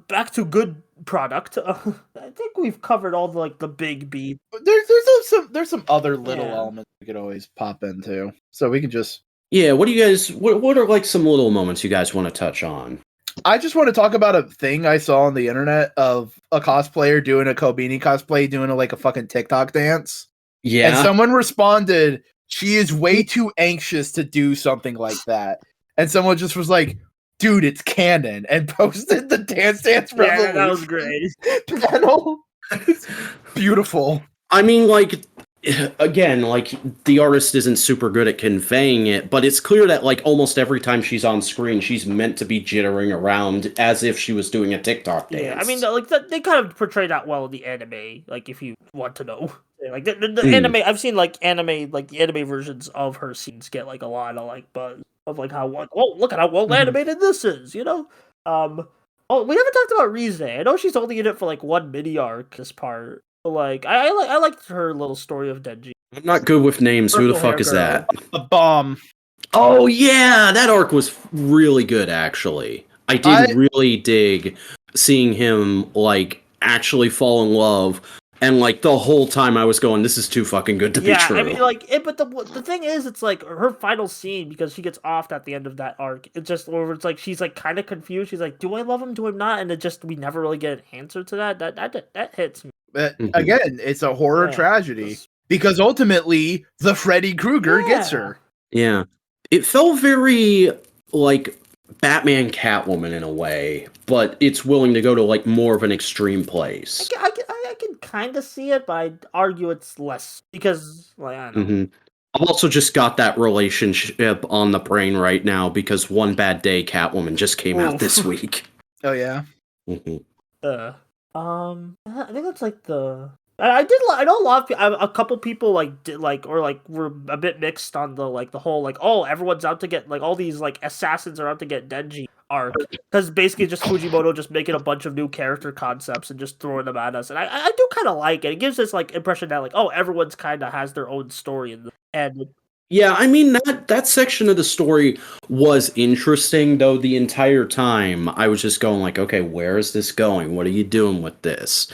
back to good product. I think we've covered all the big beats. There's some other little elements we could always pop into, so we can just. Yeah, what do you guys? What are like some little moments you guys want to touch on? I just want to talk about a thing I saw on the internet of a cosplayer doing a Kobeni cosplay, doing a fucking TikTok dance. Yeah. And someone responded, she is way too anxious to do something like that. And someone just was like, dude, it's canon, and posted the Dance Revolution. Yeah, that was great. Panel. It's beautiful. I mean, like, again, like, the artist isn't super good at conveying it, but it's clear that, like, almost every time she's on screen, she's meant to be jittering around as if she was doing a TikTok dance. Yeah, I mean, like, they kind of portray that well in the anime, like, if you want to know. Like, the anime, I've seen, the anime versions of her scenes get, like, a lot of, like, buzz of, like, look at how well animated this is, you know? We haven't talked about Rize. I know she's only in it for, like, one mini-arc, this part. Like, I liked her little story of Denji. I'm not good with names. Who the fuck is that? The bomb. Oh yeah, that arc was really good. Actually, I did really dig seeing him like actually fall in love, and like the whole time I was going, "This is too fucking good to be true." I mean, like, but the thing is, it's like her final scene because she gets offed at the end of that arc. It's just where it's like she's like kind of confused. She's like, "Do I love him? Do I not?" And we never really get an answer to that. That hits me. But again, it's a horror tragedy because ultimately the Freddy Krueger gets her. Yeah, it felt very like Batman Catwoman in a way, but it's willing to go to like more of an extreme place. I can kind of see it, but I'd argue it's less because, like, I don't know. I've also just got that relationship on the brain right now because One Bad Day Catwoman just came out this week. Oh yeah. I think that's like the. I know a lot of people. A couple people were a bit mixed on the whole everyone's out to get all these assassins are out to get Denji arc because basically just Fujimoto just making a bunch of new character concepts and just throwing them at us, and I do kind of like it. It gives this impression that everyone's kind of has their own story and. Yeah, I mean, that section of the story was interesting, though the entire time I was just going okay, where is this going? What are you doing with this?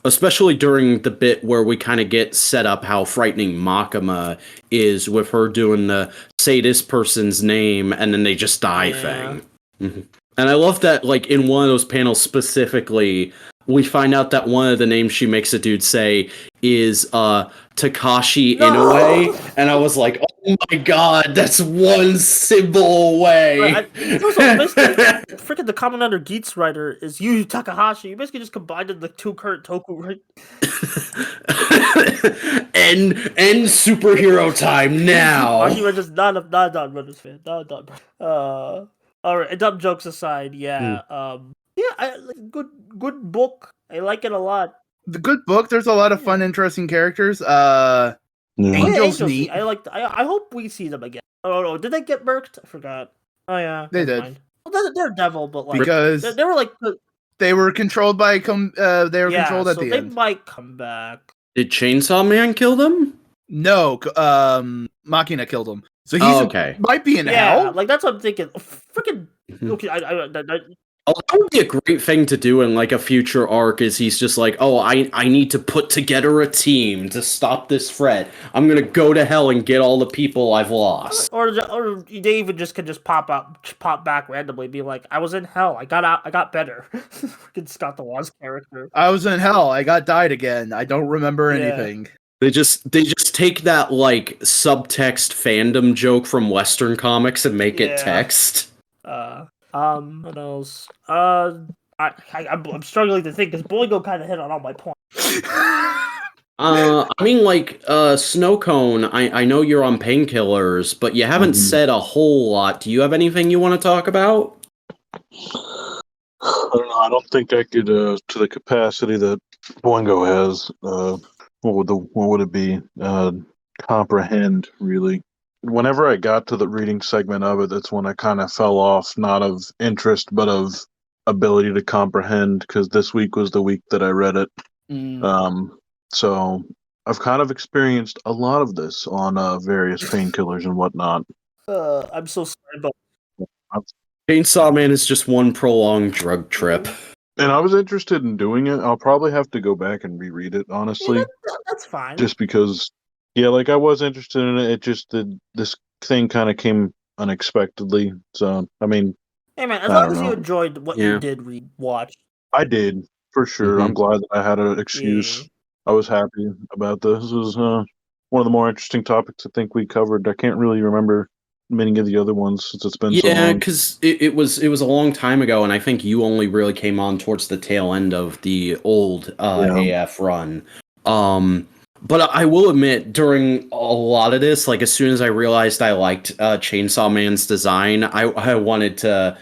Especially during the bit where we kind of get set up how frightening Makima is with her doing the say this person's name and then they just die thing. Mm-hmm. And I love that, like, in one of those panels specifically, we find out that one of the names she makes a dude say is Takashi Inoue, and I was like, oh my god, that's one symbol away. Freaking the common under Geats writer is Yu Takahashi. You basically just combined the two current Toku, right? End superhero time now. Argument just not Runners fan. All right, dumb jokes aside, yeah. Good book. I like it a lot. The good book. There's a lot of fun, interesting characters. Angel's neat. I hope we see them again. Oh no, did they get murked? I forgot. Oh yeah, they did. Well, they're devil, but like because they were like they were controlled by controlled at the end. They might come back. Did Chainsaw Man kill them? No, Machina killed him. So he's okay. Might be in hell. Like that's what I'm thinking. Freaking okay. That would be a great thing to do in like a future arc. Is he's just like, oh, I need to put together a team to stop this threat. I'm gonna go to hell and get all the people I've lost. Or they even just can just pop back randomly, be like, I was in hell. I got out. I got better. Freaking Scott the Waz character. I was in hell. I got died again. I don't remember anything. They just take that like subtext fandom joke from Western comics and make it text. What else? I'm struggling to think because Boingo kind of hit on all my points. I mean, like, Snow Cone, I know you're on painkillers, but you haven't said a whole lot. Do you have anything you want to talk about? I don't know. I don't think I could, to the capacity that Boingo has, what would it be? Comprehend, really. Whenever I got to the reading segment of it, that's when I kind of fell off, not of interest, but of ability to comprehend, because this week was the week that I read it. So I've kind of experienced a lot of this on various painkillers and whatnot. I'm so sorry, but Chainsaw Man is just one prolonged drug trip. And I was interested in doing it. I'll probably have to go back and reread it, honestly. Yeah, that's fine. Just because, like I was interested in it. It just this thing kind of came unexpectedly. So, I mean, hey man, as long as you enjoyed what you did watch, I did for sure. I'm glad that I had an excuse. Yeah. I was happy about this. This was one of the more interesting topics I think we covered. I can't really remember many of the other ones since it's been so long. Yeah, because it was a long time ago, and I think you only really came on towards the tail end of the old AF run. But I will admit, during a lot of this, like as soon as I realized I liked Chainsaw Man's design, I wanted to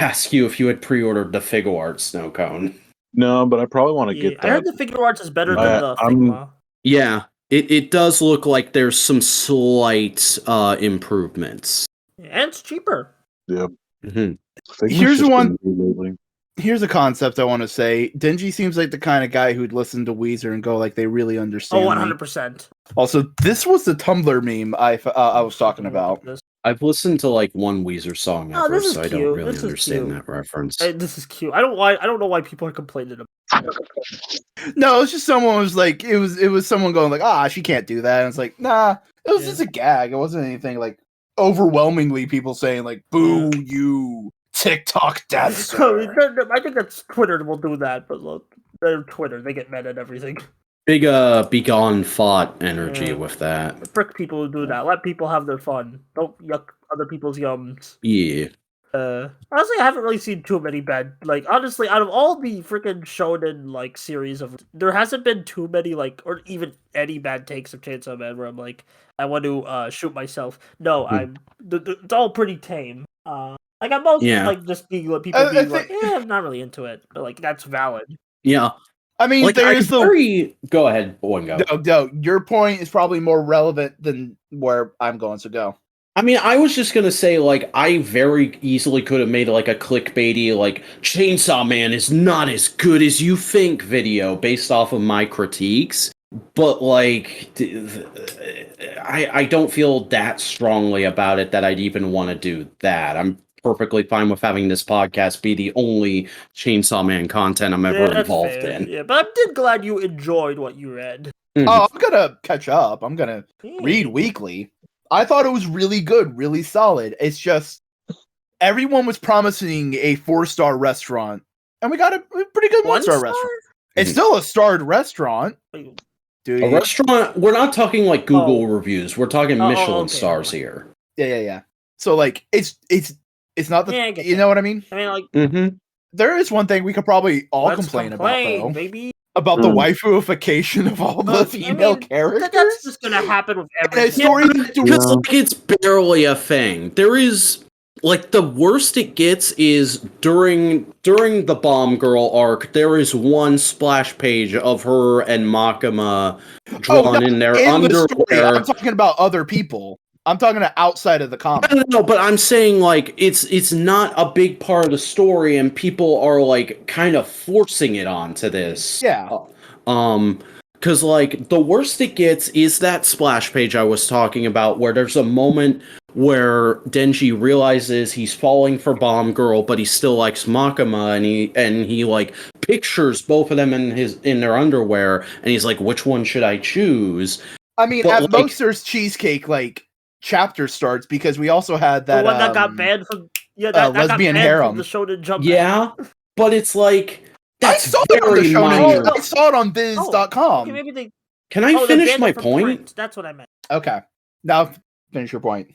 ask you if you had pre-ordered the figure art Snow Cone. No, but I probably want to get that. I heard the figure arts is better than the Figma. Yeah. It does look like there's some slight improvements. And it's cheaper. Yeah. Here's a concept I want to say. Denji seems like the kind of guy who'd listen to Weezer and go like they really understand. Oh, 100%. Also, this was the Tumblr meme I was talking about. I've listened to like one Weezer song ever, so I don't really understand that reference. This is cute. I don't know why people are complaining about it. No, it's just someone was like it was someone going like, she can't do that. And it's like, nah, it was just a gag. It wasn't anything like overwhelmingly people saying like, boo you TikTok dancer. I think that's Twitter will do that, but look, they're Twitter, they get mad at everything. Big begone fought energy with that. Frick people who do that. Let people have their fun. Don't yuck other people's yums. Yeah. Honestly, I haven't really seen too many bad. Like, honestly, out of all the freaking shonen like series of, there hasn't been too many like, or even any bad takes of Chainsaw Man where I'm like, I want to shoot myself. No, it's all pretty tame. Like I'm mostly like just being people being like, I'm not really into it, but like that's valid. Yeah. I mean, like, go ahead, Boingo. No, your point is probably more relevant than where I'm going, so go. I mean, I was just gonna say, like, I very easily could have made like a clickbaity, like, Chainsaw Man is not as good as you think video based off of my critiques, but like, I don't feel that strongly about it that I'd even want to do that. perfectly fine with having this podcast be the only Chainsaw Man content I'm ever that's involved fair. in. Yeah, but I'm glad you enjoyed what you read. Oh, I'm gonna catch up. I'm gonna read weekly. I thought it was really good, really solid. It's just everyone was promising a 4-star restaurant, and we got a pretty good 1-star restaurant. It's still a starred restaurant. Dude. A restaurant, we're not talking like Google reviews. We're talking Michelin stars here. Yeah. So like it's not the you know what I mean? I mean like there is one thing we could probably all complain about though. Baby. About the waifuification of all the female characters. That's just gonna happen with every story. Because like it's barely a thing. There is like the worst it gets is during the Bomb Girl arc, there is one splash page of her and Makima drawn in their underwear. I'm talking about other people. I'm talking about outside of the comic. No, but I'm saying like it's not a big part of the story, and people are like kind of forcing it onto this. Yeah. Because like the worst it gets is that splash page I was talking about, where there's a moment where Denji realizes he's falling for Bomb Girl, but he still likes Makima, and he like pictures both of them in their underwear, and he's like, which one should I choose? I mean, at most there's Cheesecake like chapter starts, because we also had that the one that got banned from that lesbian got harem from the Shonen Jump. Yeah, but it's like I saw it on the Shonen. I saw it on Viz.com. Okay, Can I finish my point? Print. That's what I meant. Okay, now finish your point.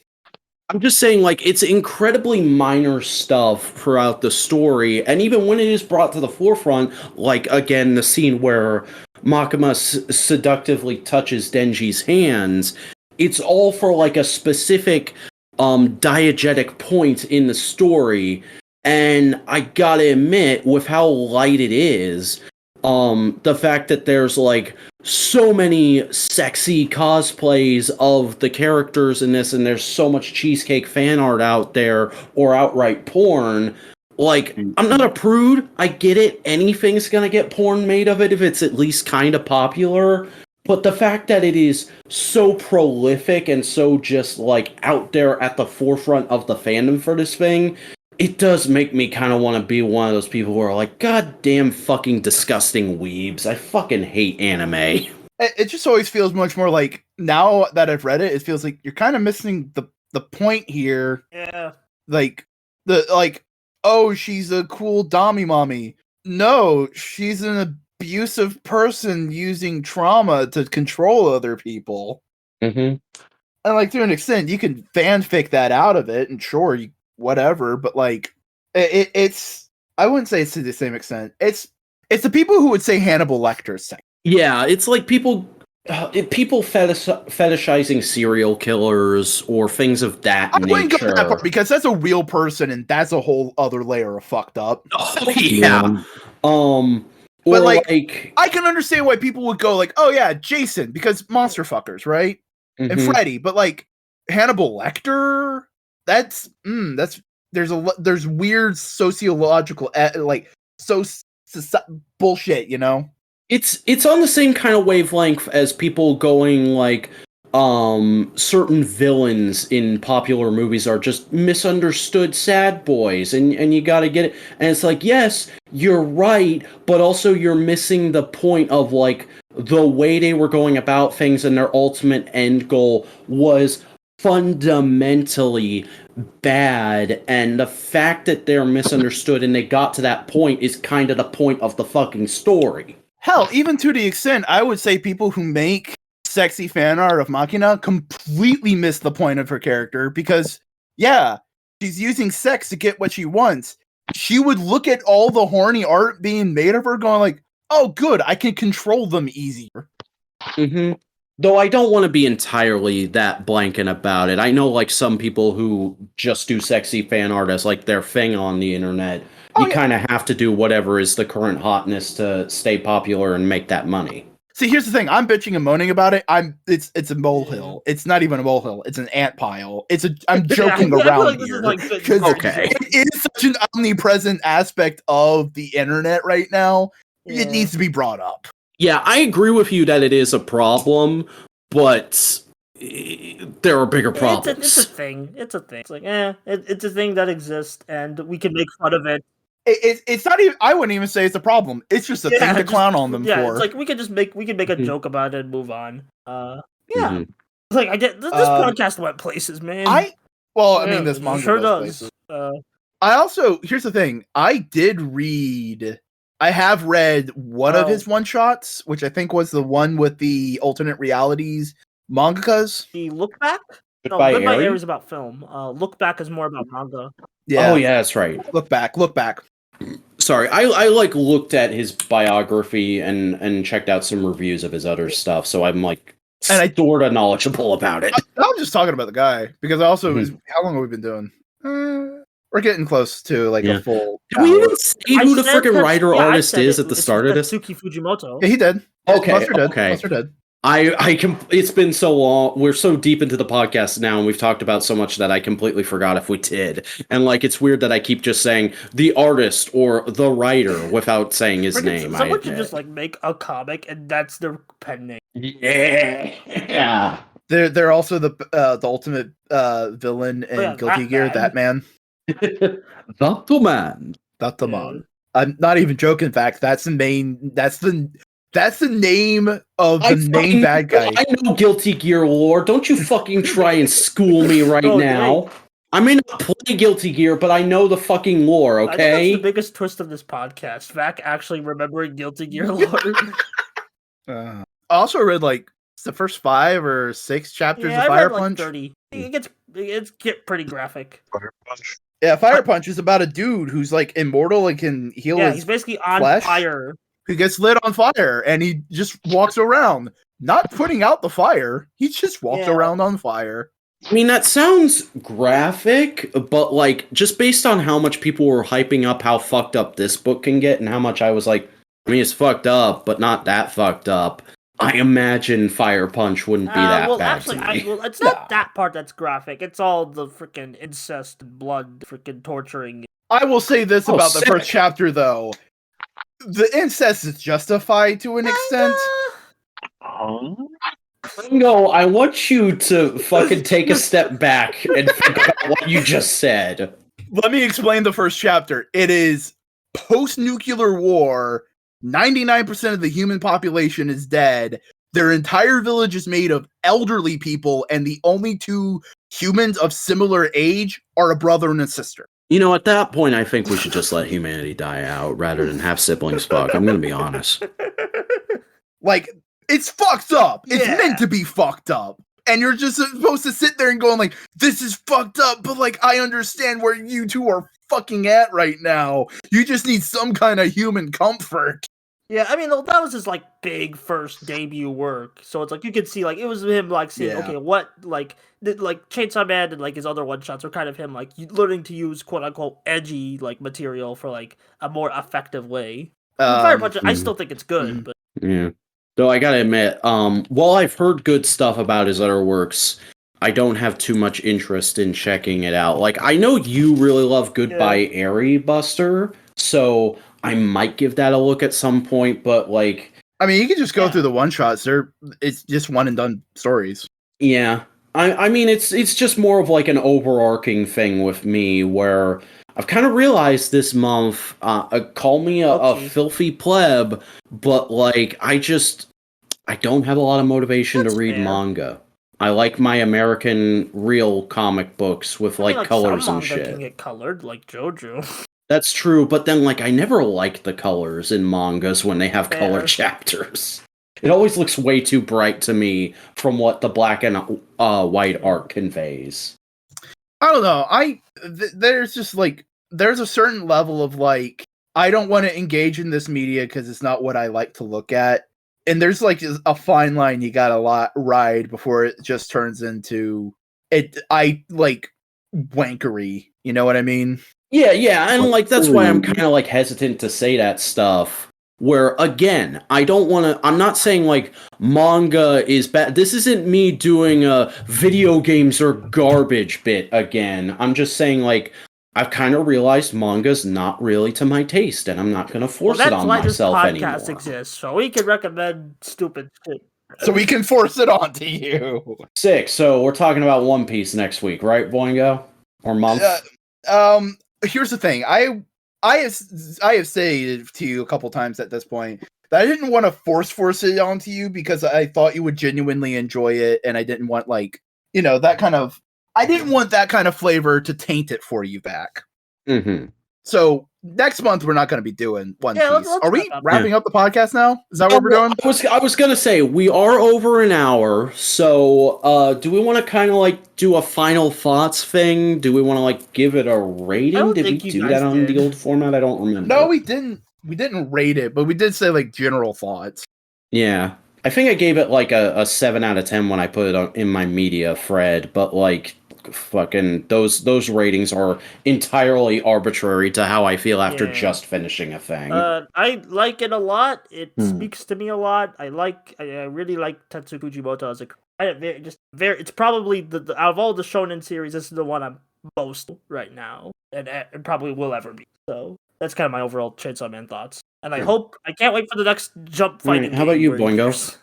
I'm just saying, like, it's incredibly minor stuff throughout the story, and even when it is brought to the forefront, like, again, the scene where Makima seductively touches Denji's hands, it's all for, like, a specific diegetic point in the story, and I gotta admit, with how light it is, the fact that there's, like, so many sexy cosplays of the characters in this, and there's so much Cheesecake fan art out there, or outright porn. Like, I'm not a prude. I get it. Anything's gonna get porn made of it if it's at least kind of popular. But the fact that it is so prolific and so just, like, out there at the forefront of the fandom for this thing, it does make me kind of want to be one of those people who are like, God damn fucking disgusting weebs. I fucking hate anime. It just always feels much more like, now that I've read it, it feels like you're kind of missing the point here. Yeah. Like, oh, she's a cool Dami mommy. No, she's an abusive person using trauma to control other people. Mm-hmm. And like, to an extent, you can fanfic that out of it, and sure, whatever, but like it's I wouldn't say it's to the same extent. It's the people who would say Hannibal Lecter's thing. Yeah, it's like people fetishizing serial killers or things of that nature. I wouldn't go that part, because that's a real person, and that's a whole other layer of fucked up. Oh, yeah. Or but like I can understand why people would go like, oh yeah, Jason, because monster fuckers, right? Mm-hmm. And Freddy, but like Hannibal Lecter, that's there's weird sociological bullshit, you know. It's on the same kind of wavelength as people going like certain villains in popular movies are just misunderstood sad boys, and you got to get it. And it's like, yes, you're right, but also you're missing the point of like the way they were going about things, and their ultimate end goal was fundamentally bad, and the fact that they're misunderstood and they got to that point is kind of the point of the fucking story. Hell, even to the extent, I would say people who make sexy fan art of Makina completely miss the point of her character, because, yeah, she's using sex to get what she wants. She would look at all the horny art being made of her going like, oh, good, I can control them easier. Mm-hmm. Though I don't want to be entirely that blanket about it. I know, like, some people who just do sexy fan art as, like, their thing on the internet. You kind of have to do whatever is the current hotness to stay popular and make that money. See, here's the thing. I'm bitching and moaning about it. It's a molehill. It's not even a molehill. It's an ant pile. I'm joking around here. Okay. It is such an omnipresent aspect of the internet right now. Yeah. It needs to be brought up. Yeah, I agree with you that it is a problem, but there are bigger It's problems. a thing. It's a thing. It's like, it's a thing that exists, and we can make fun of it. It's not even. I wouldn't even say it's a problem. It's just a thing to clown on them yeah, for. it's like we can make a joke about it and move on. Yeah. Mhm. It's like I get this podcast went places, man. I mean, this manga sure does. does. I also here's the thing. I have read one of his one shots, which I think was the one with the alternate realities mangakas. The Look Back. Goodbye, Goodbye Eri? Eri is about film. Look Back is more about manga. Yeah. Oh yeah, that's right. Look back. Sorry, I like looked at his biography and checked out some reviews of his other stuff, so I'm like sort of knowledgeable about it. I'm just talking about the guy because I also how long have we been doing? We're getting close to like a full. Did we even say who the freaking writer artist is at the start of this? Suki Fujimoto. Yeah, he did. Okay, Buster did. It's been so long. We're so deep into the podcast now, and we've talked about so much that I completely forgot if we did. And like, it's weird that I keep just saying the artist or the writer without saying his name. Someone should just like make a comic, and that's their pen name. Yeah. They're also the ultimate villain in Guilty Gear. That man. That man. That's the man. I'm not even joking. In fact, that's the main. That's the name of the main bad guy. I know Guilty Gear lore. Don't you fucking try and school me right now. Great. I may not play Guilty Gear, but I know the fucking lore, okay? I think that's the biggest twist of this podcast. Vac actually remembering Guilty Gear lore. I also read like the first 5 or 6 chapters of Fire Punch. 30. It gets pretty graphic. Fire Punch. Yeah, Fire Punch is about a dude who's like immortal and can heal his he's basically on flesh. fire. He gets lit on fire and he just walks around, not putting out the fire. He just walks around on fire. I mean, that sounds graphic, but like just based on how much people were hyping up how fucked up this book can get and how much I was like, I mean, it's fucked up, but not that fucked up. I imagine Fire Punch wouldn't be that bad. Actually, it's not that part that's graphic. It's all the freaking incest, blood, freaking torturing. I will say this about the first chapter, though. The incest is justified to an extent. No, I want you to fucking take a step back and think about what you just said. Let me explain the first chapter. It is post-nuclear war. 99% of the human population is dead. Their entire village is made of elderly people, and the only 2 humans of similar age are a brother and a sister. You know, at that point, I think we should just let humanity die out rather than have siblings fuck. I'm going to be honest. Like, it's fucked up. It's meant to be fucked up. And you're just supposed to sit there and going like, this is fucked up, but like, I understand where you 2 are fucking at right now. You just need some kind of human comfort. Yeah, I mean, that was his like big first debut work. So it's like you could see like it was him like seeing okay, what like Chainsaw Man and like his other one shots were kind of him like learning to use quote unquote edgy like material for like a more effective way. Fire Punch, I still think it's good, but yeah. Though I gotta admit, while I've heard good stuff about his other works, I don't have too much interest in checking it out. Like, I know you really love Goodbye Eri, Buster, so I might give that a look at some point, but like... I mean, you can just go through the one-shots. It's just one-and-done stories. Yeah. I mean, it's just more of like an overarching thing with me, where I've kind of realized this month, call me a filthy pleb, but like, I don't have a lot of motivation to read manga. I like my American real comic books with like colors and shit. Can get colored like JoJo. That's true, but then like I never like the colors in mangas when they have color chapters. It always looks way too bright to me from what the black and white art conveys. I don't know. There's just like there's a certain level of like I don't want to engage in this media because it's not what I like to look at. And there's like a fine line you gotta ride before it just turns into wankery. You know what I mean? Yeah, and like that's why I'm kind of like hesitant to say that stuff. Where again, I'm not saying like manga is bad. This isn't me doing a video games are garbage bit again. I'm just saying like I've kind of realized manga's not really to my taste, and I'm not going to force it on myself anymore. That's why this podcast exists, so we can recommend stupid shit. so we can force it onto you. Sick. So we're talking about One Piece next week, right, Boingo? Or month? Here's the thing. I have said to you a couple times at this point that I didn't want to force it onto you because I thought you would genuinely enjoy it, and I didn't want that kind of. I didn't want that kind of flavor to taint it for you back. Mm-hmm. So next month we're not going to be doing One Piece. let's Are we wrap up. wrapping up the podcast now? Is that what we're doing? I was gonna say we are over an hour, so do we want to kind of like do a final thoughts thing? Do we want to like give it a rating? Did we do that on the old format? I don't remember. No, we didn't. We didn't rate it, but we did say like general thoughts. Yeah, I think I gave it like a 7 out of 10 when I put it in my media thread, but like fucking those ratings are entirely arbitrary to how I feel after just finishing a thing. I like it a lot. It speaks to me a lot. I really like Tetsu Fujimoto as it's probably the out of all the shonen series, this is the one I'm most right now, and probably will ever be. So that's kind of my overall Chainsaw Man thoughts. And I can't wait for the next Jump fighting. How about you, Boingo?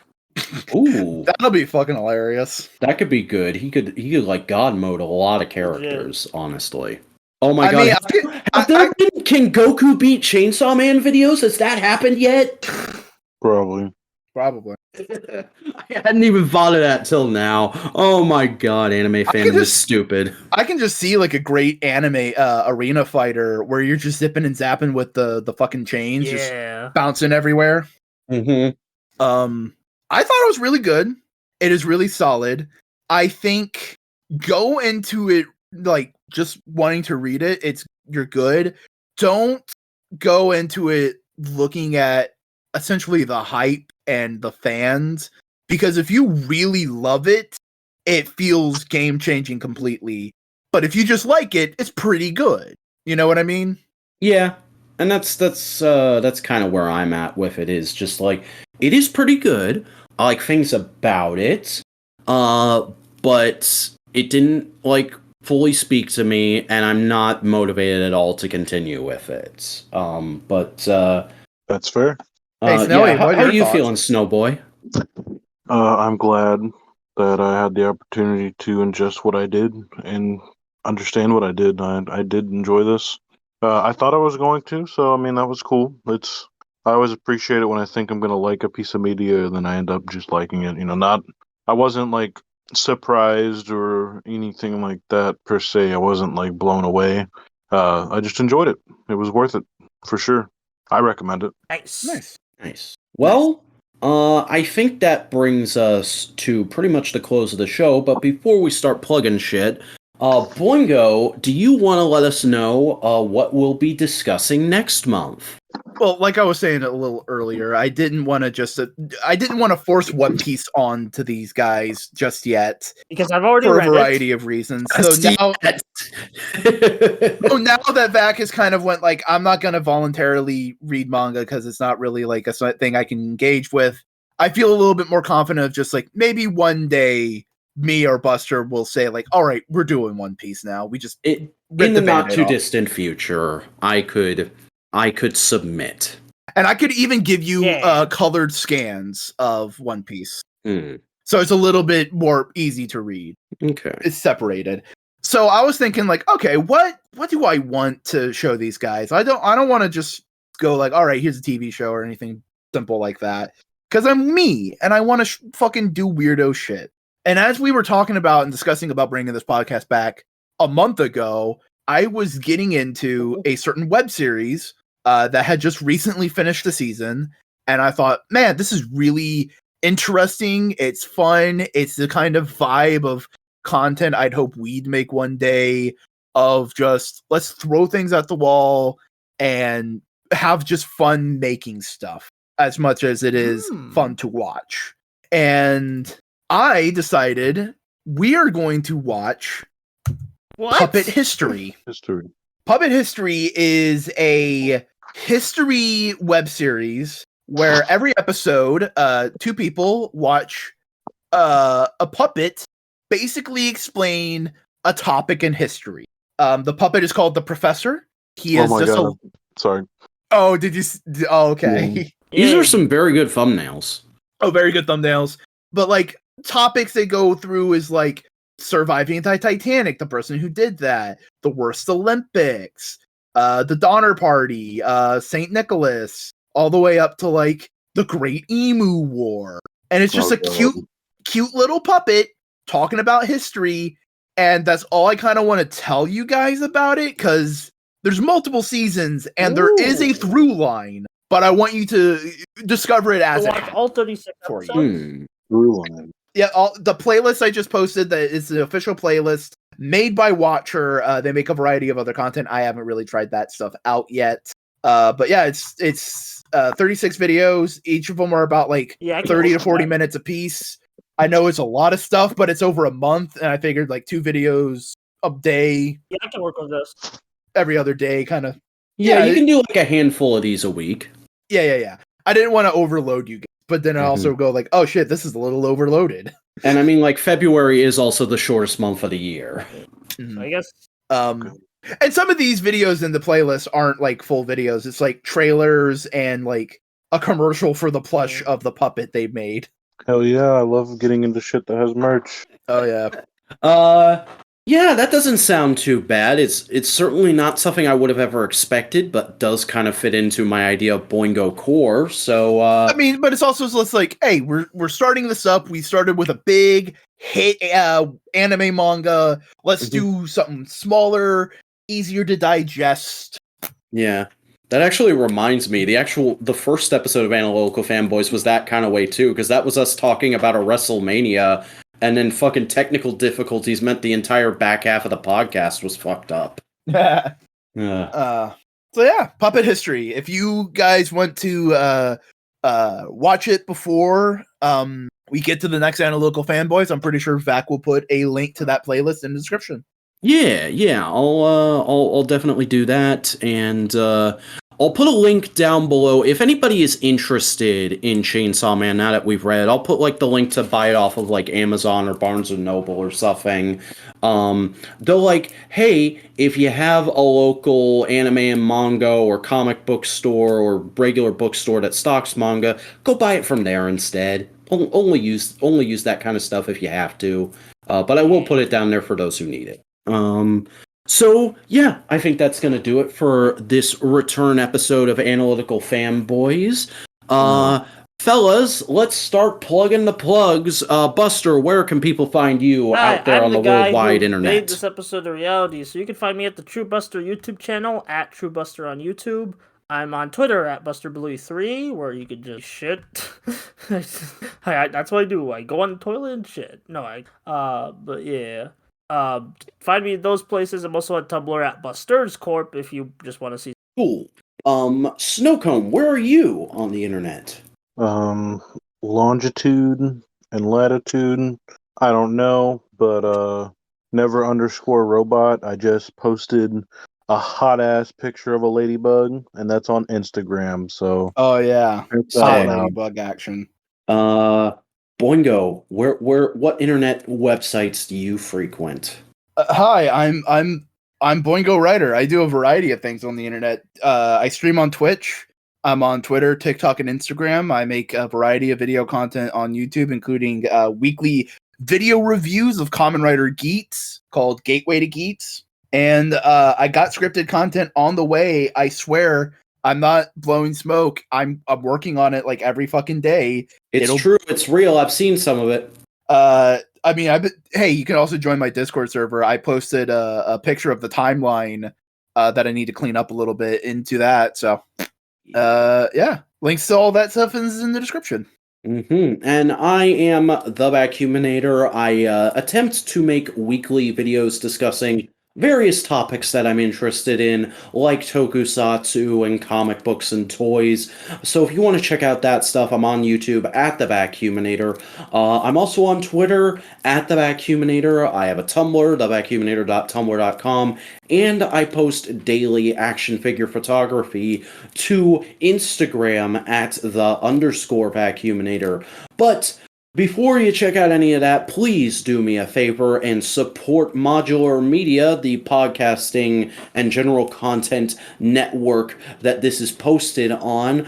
Ooh, that'll be fucking hilarious. That could be good. He could like God mode a lot of characters, honestly. Oh my god! Have there been Can Goku beat Chainsaw Man videos? Has that happened yet? Probably. I hadn't even thought of that till now. Oh my god, anime fandom is stupid. I can just see like a great anime arena fighter where you're just zipping and zapping with the fucking chains, just bouncing everywhere. Mm-hmm. I thought it was really good. It is really solid. I think go into it like just wanting to read it. You're good. Don't go into it looking at essentially the hype and the fans, because if you really love it, it feels game changing completely. But if you just like it, it's pretty good. You know what I mean? Yeah. And that's kind of where I'm at with it, is just like it is pretty good. I like things about it, but it didn't like fully speak to me, and I'm not motivated at all to continue with it. But that's fair. Hey, Snowy, how are you feeling, Snowboy? I'm glad that I had the opportunity to ingest what I did and understand what I did. I did enjoy this. I thought I was going to, so I mean that was cool. I always appreciate it when I think I'm gonna like a piece of media and then I end up just liking it. I wasn't like surprised or anything like that per se. I wasn't like blown away. I just enjoyed it. It was worth it for sure. I recommend it. Nice. Well, I think that brings us to pretty much the close of the show. But before we start plugging shit, Boingo, do you want to let us know what we'll be discussing next month? Well, like I was saying a little earlier, I didn't want to force One Piece on to these guys just yet, because I've already for read a variety of reasons. So now, now that Vac has kind of went like, I'm not going to voluntarily read manga because it's not really like a thing I can engage with. I feel a little bit more confident of just like maybe one day me or Buster will say like, all right, we're doing One Piece now. We just in the not too distant future, I could submit, and I could even give you colored scans of One Piece, so it's a little bit more easy to read. Okay, it's separated. So I was thinking like, okay, what do I want to show these guys? I don't want to just go like, all right, here's a TV show or anything simple like that, because I'm me and I want to fucking do weirdo shit. And as we were talking about and discussing about bringing this podcast back a month ago, I was getting into a certain web series that had just recently finished the season. And I thought, man, this is really interesting. It's fun. It's the kind of vibe of content I'd hope we'd make one day, of just let's throw things at the wall and have just fun making stuff as much as it is fun to watch. And I decided we are going to watch Puppet History. Puppet History is a history web series where every episode, two people watch a puppet basically explain a topic in history. The puppet is called the Professor. He is just Sorry. Oh, did you? Oh, okay. These are some very good thumbnails. Oh, very good thumbnails. but like topics they go through is like surviving the Titanic, the person who did that, the worst Olympics, the Donner Party, St. Nicholas, all the way up to like the Great Emu War. And it's just a cute little puppet talking about history. And that's all I kind of want to tell you guys about it, because there's multiple seasons and there is a through line, but I want you to discover it as watch all 36 for episodes. Through line. Yeah, the playlist I just posted, that is the official playlist made by Watcher. They make a variety of other content. I haven't really tried that stuff out yet. But yeah, it's 36 videos. Each of them are about like 30 to 40 minutes a piece. I know it's a lot of stuff, but it's over a month, and I figured like 2 videos a day. Yeah, I can work with this. Every other day, kind of. Yeah, you can do like a handful of these a week. Yeah. I didn't want to overload you guys, but then I also go like, oh shit, this is a little overloaded. And I mean, like, February is also the shortest month of the year. I guess. And some of these videos in the playlist aren't like full videos. It's like trailers and like a commercial for the plush of the puppet they made. Hell yeah, I love getting into shit that has merch. Oh yeah. Yeah, that doesn't sound too bad. It's certainly not something I would have ever expected, but does kind of fit into my idea of Boingo core. So I mean, but it's also just like, hey, we're starting this up. We started with a big hit anime manga. Let's do something smaller, easier to digest. Yeah. That actually reminds me, the first episode of Analytical Fanboys was that kind of way too, because that was us talking about a WrestleMania, and then fucking technical difficulties meant the entire back half of the podcast was fucked up. So yeah, puppet history. If you guys want to watch it before we get to the next Analytical Fanboys, I'm pretty sure Vac will put a link to that playlist in the description. Yeah, I'll definitely do that, and I'll put a link down below if anybody is interested in Chainsaw Man. Now that we've read it, I'll put like the link to buy it off of like Amazon or Barnes and Noble or something. They're like, hey, if you have a local anime and manga or comic book store or regular bookstore that stocks manga, go buy it from there instead. Only use that kind of stuff if you have to. But I will put it down there for those who need it. So yeah, I think that's going to do it for this return episode of Analytical Fanboys. Fellas, let's start plugging the plugs. Buster, where can people find you out there on the worldwide internet? Made this episode a reality, so you can find me at the True Buster YouTube channel, at True Buster on YouTube. I'm on Twitter at BusterBlue3, where you can just shit. That's what I do. I go on the toilet and shit. But yeah. Find me in those places. I'm also on Tumblr at Busters Corp if you just want to see. Cool. Snowcomb, where are you on the internet? Longitude and latitude. I don't know, but never_robot. I just posted a hot ass picture of a ladybug, and that's on Instagram. So oh yeah, ladybug action. Boingo, what internet websites do you frequent? Hi, I'm Boingo Writer. I do a variety of things on the internet. I stream on Twitch. I'm on Twitter, TikTok, and Instagram. I make a variety of video content on YouTube, including weekly video reviews of Kamen Rider Geats called Gateway to Geats. And I got scripted content on the way. I swear, I'm not blowing smoke. I'm working on it like every fucking day. It's true. It's real. I've seen some of it. I mean, hey, you can also join my Discord server. I posted a picture of the timeline that I need to clean up a little bit into that. So, yeah, links to all that stuff is in the description. And I am the Vacuuminator. I attempt to make weekly videos discussing various topics that I'm interested in, like tokusatsu and comic books and toys. So if you want to check out that stuff, I'm on YouTube at The Vacuuminator. I'm also on Twitter at The Vacuuminator. I have a Tumblr, thevacuuminator.tumblr.com, and I post daily action figure photography to Instagram at _Vacuuminator. But Before you check out any of that, please do me a favor and support Modular Media, the podcasting and general content network that this is posted on.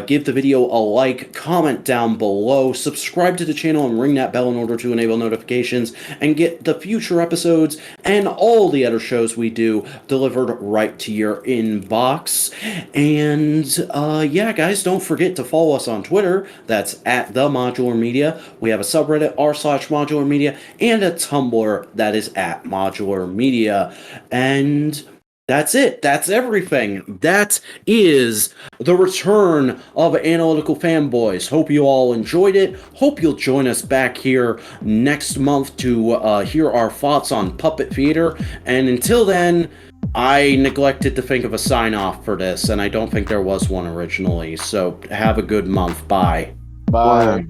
Give the video a like, comment down below, subscribe to the channel, and ring that bell in order to enable notifications and get the future episodes and all the other shows we do delivered right to your inbox. And yeah, guys, don't forget to follow us on Twitter. That's at the Modular Media. We have a subreddit r/Modular Media and a Tumblr that is at Modular Media. And that's it. That's everything. That is the return of Analytical Fanboys. Hope you all enjoyed it. Hope you'll join us back here next month to hear our thoughts on Puppet Theater. And until then, I neglected to think of a sign-off for this, and I don't think there was one originally. So have a good month. Bye. Bye.